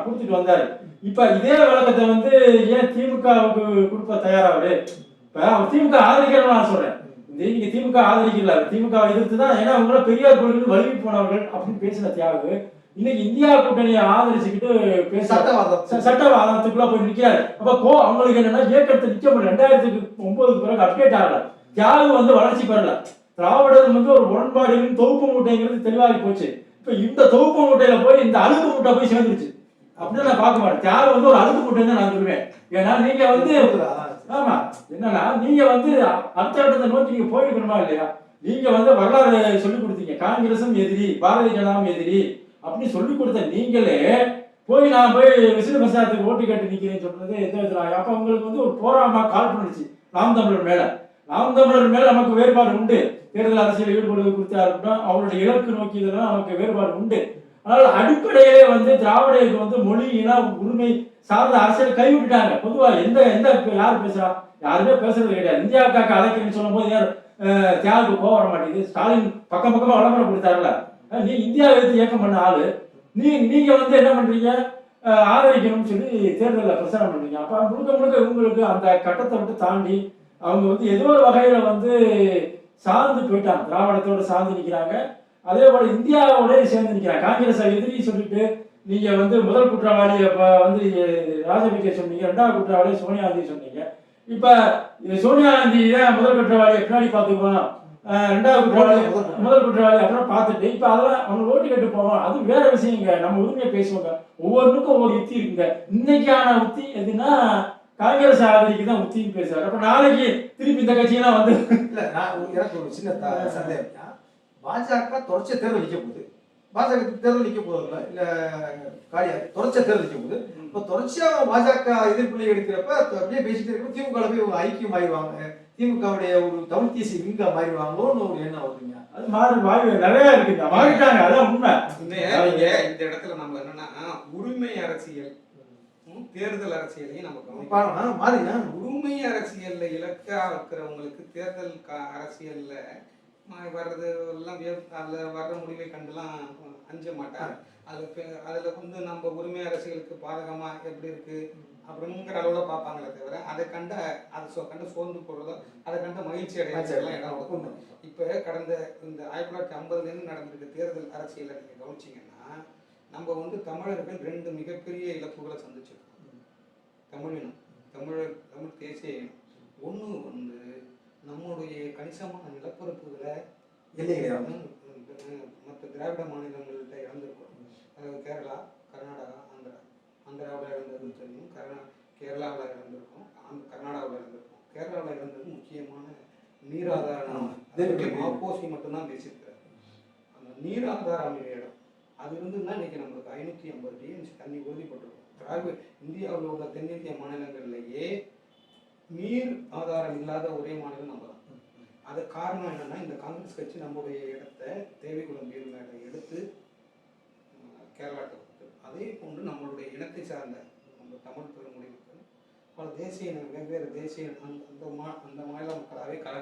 கொடுத்துட்டு வந்தாரு. இப்ப இதே விளக்கத்தை வந்து ஏன் திமுகவுக்கு கொடுப்ப தயாராகுது? இப்ப அவர் திமுக ஆதரிக்கிறேன்னு நான் சொல்றேன். நீங்க திமுக ஆதரிக்கல, திமுக எதிர்த்து தான், ஏன்னா உங்களை பெரியார் கொள்கை வலிமை போனவர்கள் அப்படின்னு பேசின தியாகு இன்னைக்கு இந்தியா கூட்டணியை ஆதரிச்சுக்கிட்டு சட்டவாதத்துக்குள்ள போய் நிக்கிறாரு. அப்ப அவங்களுக்கு என்னன்னா இயக்கத்தை நிக்க முடியல. 2009 பிறகு அப்டேட் ஆகல. தியாகு வந்து வளர்ச்சி பெறல. திராவிடர் வந்து ஒரு உடன்பாடுகளின் தொகுப்பு மூட்டைங்கிறது தெளிவாகி போச்சு. இப்ப இந்த தொகுப்பு மூட்டையில போய் இந்த அழுக்கு மூட்டை போய் சேர்ந்துருச்சு அப்படின்னு நான் பார்க்க மாட்டேன். தியாகு வந்து ஒரு அழுக்கு மூட்டை தான் நான் சொல்லுவேன். ஏன்னா நீங்க வந்து ஆமா என்னன்னா நீங்க வந்து அடுத்த இடத்தை நோக்கி நீங்க போயிருக்கணுமா இல்லையா? நீங்க வந்து வரலாறு சொல்லிக் கொடுத்தீங்க, காங்கிரசும் எதிரி, பாரதிய ஜனதாவும் எதிரி அப்படின்னு சொல்லி கொடுத்த நீங்களே போய் நான் போய் விசிறு பிரசாரத்துக்கு ஓட்டு கேட்டு நிக்கிறேன்னு சொல்றது எந்த விதத்துல? அப்ப உங்களுக்கு வந்து ஒரு போராமா கால் பண்ணிடுச்சு நாம் தமிழர் மேல. நாம் தமிழர் மேல நமக்கு வேறுபாடு உண்டு. தேர்தல் அரசியல் ஈடுபடுவது குறித்தா இருக்கட்டும், அவருடைய இலக்கு நோக்கி இதெல்லாம் நமக்கு வேறுபாடு உண்டு. அதனால அடிப்படையிலே வந்து திராவிடருக்கு வந்து மொழி இன உரிமை சார்ந்த அரசியல் கைவிட்டுட்டாங்க. பொதுவா எந்த யார் பேசுறா? யாருமே பேசுறது கிடையாது. இந்தியாவுக்காக அழைக்கிறேன்னு சொல்லும் போது யார் தியாகு கோவம் வர மாட்டேங்குது. ஸ்டாலின் பக்கம் பக்கமா விளம்பரம் கொடுத்தாருல. நீ இந்தியாவை எடுத்து இயக்கம் பண்ண ஆளு, நீங்க வந்து என்ன பண்றீங்க, ஆதரிக்கணும்னு சொல்லி தேர்தலில் பிரச்சாரம் பண்றீங்க. அப்ப முழுக்க உங்களுக்கு அந்த கட்டத்தை விட்டு தாண்டி அவங்க வந்து ஏதோ ஒரு வகையில வந்து சார்ந்து போயிட்டாங்க, திராவிடத்தோட சார்ந்து நிற்கிறாங்க. அதே போல இந்தியாவோட சேர்ந்து நிற்கிறாங்க. காங்கிரஸ் எதிரி சொல்லிட்டு நீங்க வந்து முதல் குற்றவாளி வந்து ராஜபக்சே சொன்னீங்க, இரண்டாவது குற்றவாளி சோனியா காந்தி சொன்னீங்க. இப்ப சோனியா காந்தி தான் முதல் குற்றவாளியை பின்னாடி பார்த்துக்குவோம், ரெண்டாவது குற்றவாளி முதல் குற்றவாளி அப்புறம் பார்த்துட்டு இப்ப அதெல்லாம் அவங்க ஓட்டு கேட்டு போவோம். அது வேற விஷயங்க. நம்ம உரிமையை பேசுவாங்க. ஒவ்வொன்றுக்கும் ஒவ்வொரு யுக்தி இருக்குங்க. இன்னைக்கான உத்தி எதுன்னா காங்கிரஸ் ஆதரிக்கு தான் உத்தின்னு பேசுறாரு. அப்ப நாளைக்கு திருப்பி இந்த கட்சியெல்லாம் வந்து இல்ல நான் எனக்கு ஒரு சின்ன சந்தேகம். பாஜக தொடர்ச்சி தேர்தல் நிற்க போகுது. பாஜக தேர்தல் நிற்க போதில்ல, இல்ல காலியாக தொடர்ச்சியா தேர்தல் நிற்க போகுது. இப்போ தொடர்ச்சியா பாஜக எதிர்ப்புள்ளி எடுக்கிறப்ப அப்படியே பேசிட்டு இருக்கப்ப திமுக போய் ஐக்கியம் ஆயிடுவாங்க, திமுகவுடைய ஒரு தமிழ் தேசிய விங்கா மாறிடுவாங்களோன்னு ஒரு எண்ணம் வருதுங்க. அது மாறி நிறைய இருக்குங்க, மாறிட்டாங்க. அதான் உண்மை. இந்த இடத்துல நம்ம என்னன்னா உரிமை அரசியல் தேர்தல் அரசியலையும் நம்ம மாறினா உரிமை அரசியல்ல இலக்கா இருக்கிறவங்களுக்கு தேர்தல் அரசியல்ல வர்றது எல்லாம் அதுல வர்ற முடிவை கண்டுலாம் அஞ்ச மாட்டாங்க. அதுல வந்து நம்ம உரிமை அரசியலுக்கு பாதகமா எப்படி இருக்கு அப்படிங்கிற அளவுல பார்ப்பாங்களே தவிர அதை கண்டு சோர்ந்து போறதோ அதை கண்ட மகிழ்ச்சி அடையலாம் இடம் கொடுக்கணும். இப்ப கடந்த இந்த 1950 நடந்திருக்க தேர்தல் அரசியலை நீங்க கவனிச்சீங்கன்னா நம்ம வந்து தமிழர்கள் 2 மிகப்பெரிய இழப்புகளை சந்திச்சிருக்கோம். தமிழினம், தமிழ் தேசிய இனம். ஒண்ணு வந்து நம்முடைய கணிசமான நிலப்பரப்புகளை மற்ற திராவிட மாநிலங்கள்கிட்ட இழந்திருக்கோம். அதாவது கேரளா, கர்நாடகா, ஆந்திராவில் இழந்தது தெரியும், கேரளாவில் இழந்திருக்கோம், கர்நாடகாவில் இழந்திருக்கோம். கேரளாவில் இழந்தது முக்கியமான நீராதாரம். மாப்போசி மட்டும்தான் பேசியிருக்கிறார். அந்த நீராதாரம் இடம் அது இருந்துன்னா இன்னைக்கு நம்மளுக்கு 550 டிஎம்சி தண்ணி உறுதிப்பட்டிருக்கும். இந்தியாவில் உள்ள தென்னிந்திய மாநிலங்கள்லேயே நீர் ஆதாரம் இல்லாத ஒரே மாநிலம் நம்ம தான். அது காரணம் என்னன்னா இந்த காங்கிரஸ் கட்சி நம்முடைய இடத்தை தேவைக்குளம் நீர்மேடை எடுத்து கேரளாட்ட கொடுத்து, அதே போன்று நம்மளுடைய இனத்தை சார்ந்த நம்ம தமிழ் பெருமொழி மக்கள் பல தேசிய வெவ்வேறு தேசிய அந்த மாநில மக்களாகவே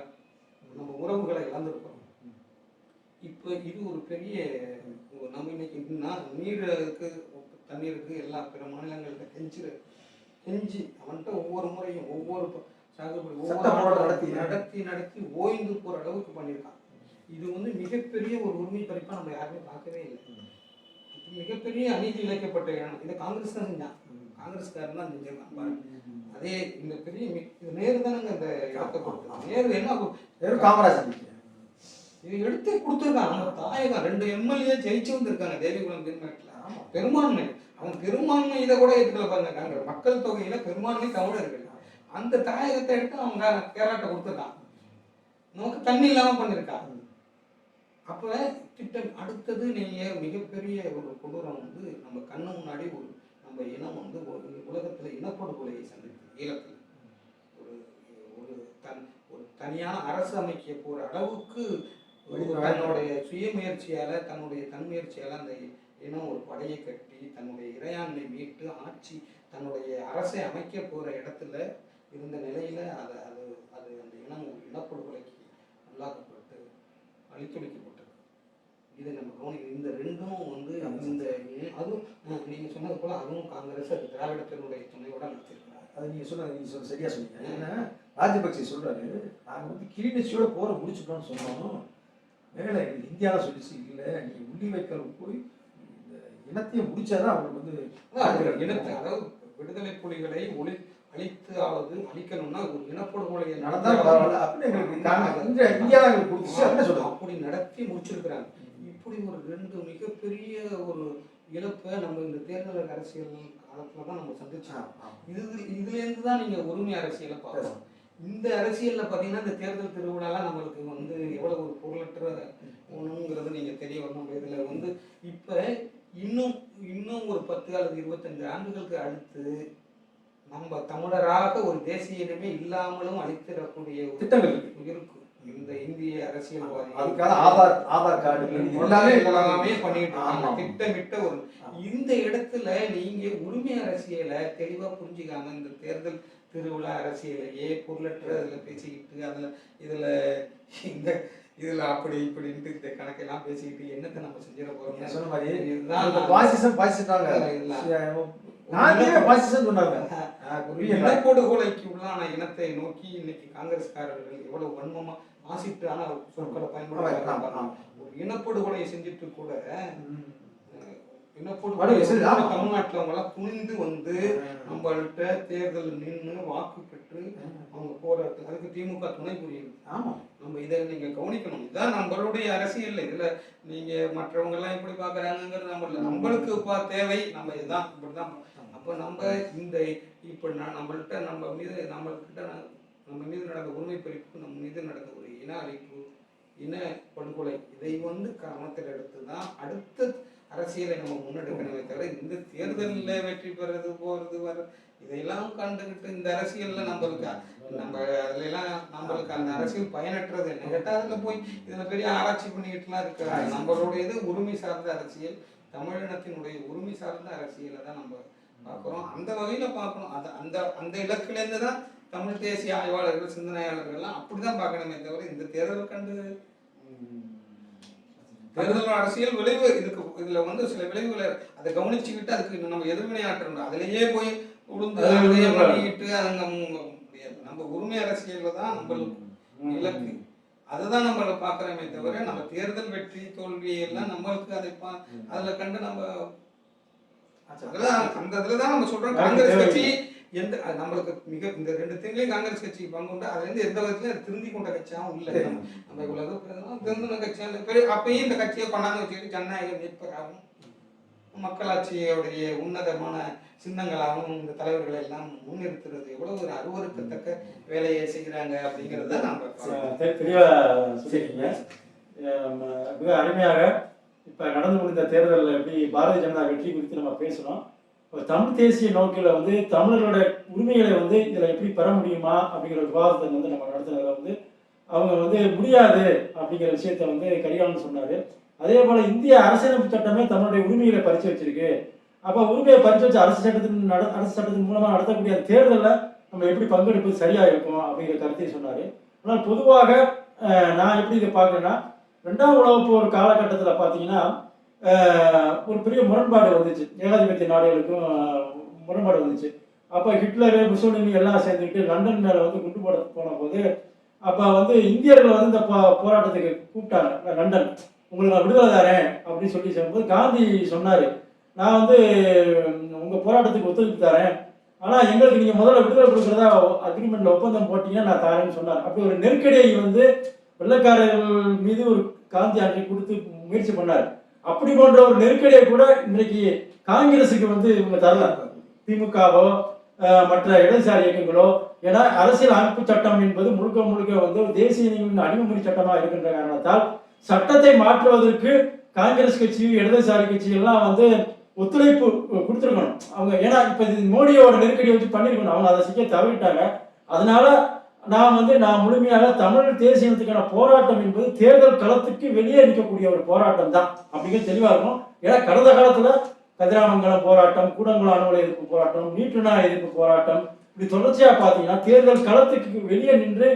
நம்ம உறவுகளை இழந்திருக்கிறோம். இப்போ இது ஒரு பெரிய நம்ம இன்னைக்கு நீருக்கு தண்ணீருக்கு எல்லா பிற மாநிலங்கள்கிட்ட கெஞ்சி அவன்கிட்ட ஒவ்வொரு முறையும் ஒவ்வொரு சாகுபடி நடத்தி ஓய்ந்து போற அளவுக்கு பண்ணியிருக்கான். இது வந்து மிகப்பெரிய ஒரு உரிமை பறிப்பா நம்ம யாருமே பார்க்கவே இல்லை. இது மிகப்பெரிய அநீதி இழைக்கப்பட்ட இடம். இதை காங்கிரஸ் தான் செஞ்சான், காங்கிரஸ்காரன் தான் செஞ்சிருக்கான் பாருங்க. அதே இந்த பெரிய இது நேரு தானங்க இந்த இடத்தை கொடுத்தது. நேரு என்ன காமராஜ் இது எடுத்து கொடுத்துருக்காங்க. நம்ம தாயகம் 2 எம்எல்ஏ ஜெயிச்சு வந்திருக்காங்க தேவிகுளம் தென்மேட்டில். பெரும்பான்மை அவங்க பெரும்பான்மை இதை கூட ஏற்றுக்கல பாருங்க. காங்கிரஸ் மக்கள் தொகையில பெரும்பான்மை தமிழர்கள். அந்த தாயகத்தை எடுத்து அவங்க கேரளாட்ட கொடுத்துருக்காங்க. நமக்கு தண்ணி இல்லாம பண்ணிருக்காங்க. அப்ப திட்டம் அடுத்தது நீங்க மிகப்பெரிய ஒரு கொடூரம் வந்து நம்ம கண்ணு முன்னாடி நம்ம இனம் வந்து உலகத்துல இனப்படுகொலையை சந்தித்து ஈழத்தில் ஒரு தனியான அரசு அமைக்க போற அளவுக்கு தன்னுடைய சுயமுயற்சியால தன்னுடைய தன்முயற்சியால அந்த இனம் ஒரு படையை கட்டி தன்னுடைய இறையாண்மை மீட்டு ஆட்சி தன்னுடைய அரசை அமைக்க போற இடத்துல இருந்த நிலையில அது அது அது அந்த இனம் ஒரு இனப்படுகொலைக்கு உள்ளாக்கப்பட்டு அழித்தொழிக்கப்பட்டது. இதை நம்ம கவனிக்கணும். இந்த ரெண்டும் வந்து இந்த அதுவும் நீங்க சொன்னது போல அதுவும் காங்கிரஸ் அது திராவிடத்தினுடைய துணையோட நடத்திருக்கிறாங்க. அது நீங்க சரியா சொன்னீங்க. ஏன்னா ராஜபக்சே சொல்றாரு, நாங்க வந்து கிளிநொச்சியோட போற முடிச்சுட்டோம்னு சொன்னோம். மேல இந்தியாவில் சொல்லிச்சு இல்லை, நீங்க உள்ளி வைக்கல போய் இந்த இனத்தையும் முடிச்சாதான் அவங்களுக்கு வந்து இனத்தை அதாவது விடுதலை புலிகளை அழிக்கணும்னா ஒரு இனப்படுகொலையை நடந்தா பரவாயில்ல அப்படின்னு இந்தியாவில் கொடுத்துச்சு அப்படின்னு சொல்லுவாங்க. அப்படி நடத்தி முடிச்சிருக்கிறாங்க. இப்படி ஒரு 2 மிகப்பெரிய ஒரு இழப்பை நம்ம இந்த தேர்தல் அரசியல் காலத்துல தான் நம்ம சந்திச்சோம். இதுல இருந்து தான் நீங்க உரிமை அரசியலை பார்க்கணும். இந்த அரசியல்ல பாத்தீங்கன்னா இந்த தேர்தல் திருவிழாலாம் நம்மளுக்கு வந்து எவ்வளவு ஒரு பொருளற்ற ஒண்ணுங்கிறது நீங்க தெரிய வரணும். இதுல வந்து இப்ப இன்னும் ஒரு 10 அல்லது 25 ஆண்டுகளுக்கு அடுத்து நம்ம தமிழராக ஒரு தேசிய இனமே இல்லாமலும் அளித்திடக்கூடிய திட்டங்கள் இருக்கும். இந்த இந்திய அரசியல்வாதி அதுக்கான ஆதார் கார்டு எல்லாமே பண்ணிட்டு திட்டமிட்ட ஒரு இந்த இடத்துல நீங்க உரிமை அரசியலை தெளிவா புரிஞ்சுக்காம இந்த தேர்தல் திருவிழா அரசியலையே பொருளற்ற இதுல பேசிக்கிட்டு இதுல அப்படி இப்படின்ட்டு இந்த கணக்கெல்லாம் பேசிக்கிட்டு என்னத்தை நம்ம செஞ்சிட போறோம். சொன்ன மாதிரி இனப்படுகொலைக்கு உள்ளான இனத்தை நோக்கி இன்னைக்கு காங்கிரஸ்காரர்கள் எவ்வளவு வன்மமா ஆசிட்டான சொற்களை பயன்படுத்த ஒரு இனப்படுகொலையை செஞ்சுட்டு கூட தமிழ்நாட்டுல அவங்க எல்லாம் துணிந்து வந்து நம்மள்கிட்ட தேர்தல் நின்று வாக்கு பெற்று அவங்க போராட்டம் அதுக்கு திமுக துணை புரியுது. ஆமா, நம்ம இதை நீங்க கவனிக்கணும். இதுதான் நம்மளுடைய அரசியல். இதுல நீங்க மற்றவங்க எல்லாம் எப்படி பாக்குறாங்கிறது நம்மளுக்கு தேவை. நம்ம இதுதான் இப்படிதான். அப்ப நம்ம இந்த இப்ப நம்மள்கிட்ட நம்ம மீது நடந்த உரிமை பறிப்பு, நம்ம மீது நடந்த ஒரு இன அழிப்பு, இன படுகொலை, இதை வந்து கவனத்தில் எடுத்துதான் அடுத்த அரசியலை நம்ம முன்னெடுக்கணுமே தவிர இந்த தேர்தலில் வெற்றி பெறது போறது வர இதையெல்லாம் கண்டுகிட்டு இந்த அரசியல்ல நம்மளுக்கு அதுல எல்லாம் நம்மளுக்கு அந்த அரசியல் பயனற்றது. என்ன கேட்டா அதுல போய் இதுல பெரிய ஆராய்ச்சி பண்ணிக்கிட்டுலாம் இருக்கிறாங்க. நம்மளுடையது உரிமை சார்ந்த அரசியல், தமிழினத்தினுடைய உரிமை சார்ந்த அரசியலை தான் நம்ம பார்க்குறோம். அந்த வகையில பார்க்கணும். அந்த இலக்குல இருந்து தான் தமிழ் தேசிய ஆய்வாளர்கள் சிந்தனையாளர்கள் எல்லாம் அப்படிதான் பார்க்கணுமே தவிர இந்த தேர்தல் கண்டு தேர்தல் அரசியல் விளைவு இதுல வந்து சில விளைவுகளை அதை கவனிச்சுக்கிட்டு அதுக்கு நம்ம எதிர்வினை ஆற்றணும். அதுலயே போய் உளுந்து அதுலயே பண்ணிக்கிட்டு அதுங்க முடியாது. நம்ம உரிமை அரசியல்ல தான் நம்மளுக்கு இலக்கு. அதுதான் நம்மள பாக்குறோமே தவிர நம்ம தேர்தல் வெற்றி தோல்வி எல்லாம் நம்மளுக்கு அதை அதுல கண்டு நம்ம அந்த இதுலதான் நம்ம சொல்றோம். காங்கிரஸ் கட்சி நம்மளுக்கு இந்த 2 திங்களையும் காங்கிரஸ் கட்சி பங்குண்டு அதுல இருந்து எந்த விதத்துலயும் திருந்தி கொண்ட கட்சியாவும் இல்லை. நம்ம இவ்வளவு திருந்தின கட்சியால பெரிய அப்பயும் இந்த கட்சியை கொண்டாந்து வச்சுக்கிட்டு ஜனநாயக மீட்பராகவும் மக்களாட்சியோடைய உன்னதமான சின்னங்களாகவும் இந்த தலைவர்களை எல்லாம் முன்னிறுத்துறது எவ்வளவு ஒரு அருவருக்கத்தக்க வேலையை செய்கிறாங்க அப்படிங்கிறத நம்ம தெளிவா சொல்லிருக்கீங்க. மிக அருமையாக இப்ப நடந்து முடிந்த தேர்தலில் எப்படி பாரதிய ஜனதா வெற்றி குறித்து நம்ம பேசணும். தமிழ் தேசிய நோக்கில வந்து தமிழர்களோட உரிமைகளை வந்து இதுல எப்படி பெற முடியுமா அப்படிங்கிற விவாதத்தை வந்து நம்ம நடத்துனதுல வந்து அவங்க வந்து முடியாது அப்படிங்கிற விஷயத்த வந்து கரிகாலன் சொன்னாரு. அதே போல இந்திய அரசியலமைப்பு சட்டமே தன்னுடைய உரிமைகளை பறிச்சு வச்சிருக்கு. அப்ப உரிமையை பறிச்சு வச்சு அரசு சட்டத்தின் மூலமா நடத்தக்கூடிய தேர்தலில் நம்ம எப்படி பங்கெடுப்பது சரியா இருக்கும் அப்படிங்கிற கருத்தையும் சொன்னாரு. ஆனால் பொதுவாக நான் எப்படி இதை பார்க்கறேன்னா 2ஆம் உலகப் போர் காலகட்டத்தில் பார்த்தீங்கன்னா ஒரு பெரிய முரண்பாடு வந்துச்சு, ஏகாதிபத்திய நாடுகளுக்கும் முரண்பாடு வந்துச்சு. அப்போ ஹிட்லரு முசோலினி எல்லாம் சேர்ந்துக்கிட்டு லண்டன் மேலே வந்து குண்டு போட போன போது அப்போ வந்து இந்தியர்கள் வந்து இந்த போராட்டத்துக்கு கூப்பிட்டாங்க. லண்டன் உங்களுக்கு நான் விடுதலை தரேன் அப்படின்னு சொல்லி சொல்லும்போது காந்தி சொன்னார், நான் வந்து உங்கள் போராட்டத்துக்கு ஒத்துழைப்பு தரேன், ஆனால் எங்களுக்கு நீங்கள் முதல்ல விடுதலை கொடுக்குறதா அக்ரிமெண்ட்டில் ஒப்பந்தம் போட்டீங்கன்னா நான் தரேன்னு சொன்னார். அப்படி ஒரு நெருக்கடியை வந்து வெள்ளைக்காரர்கள் மீது ஒரு காந்தி அன்றைக்கு கொடுத்து முயற்சி பண்ணார். அப்படி போன்ற ஒரு நெருக்கடியை கூட இன்றைக்கு காங்கிரஸுக்கு வந்து இவங்க தரலாம், திமுகவோ மற்ற இடதுசாரி இயக்கங்களோ. ஏன்னா அரசியல் அமைப்பு சட்டம் என்பது முழுக்க முழுக்க வந்து தேசிய அடிமைமொழி சட்டமாக இருக்கின்ற காரணத்தால் சட்டத்தை மாற்றுவதற்கு காங்கிரஸ் கட்சி இடதுசாரி கட்சி எல்லாம் வந்து ஒத்துழைப்பு கொடுத்துருக்கணும் அவங்க. ஏன்னா இப்போ மோடியோட நெருக்கடியை வச்சு பண்ணியிருக்கணும், அவங்க அதை செய்ய தவறிட்டாங்க. அதனால நான் முழுமையாக தமிழ் தேசியத்துக்கான போராட்டம் என்பது தேர்தல் களத்துக்கு வெளியே நிற்கக்கூடிய ஒரு போராட்டம் தான் அப்படிங்கிற தெளிவாக இருக்கும். ஏன்னா கடந்த காலத்தில் கதிராமங்கலம் போராட்டம், கூடங்குளம் அணுகுலை எதிர்ப்பு போராட்டம், நீட்டுனா எதிர்ப்பு போராட்டம், இப்படி தொடர்ச்சியாக பார்த்தீங்கன்னா தேர்தல் களத்துக்கு வெளியே நின்று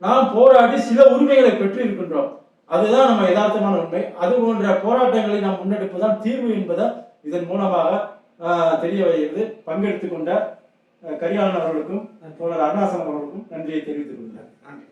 நாம் போராடி சில உரிமைகளை பெற்று இருக்கின்றோம். அதுதான் நம்ம யதார்த்தமான உண்மை. அது போன்ற போராட்டங்களை நாம் முன்னெடுப்பு தான் தீர்வு என்பதை இதன் மூலமாக தெரிய வருகிறது. பங்கெடுத்து கொண்ட கரிகாலன் அவர்களுக்கும் தோழர் அருணாசலம் அவர்களுக்கும் நன்றியை தெரிவித்துக் கொள்கிறேன். நன்றி.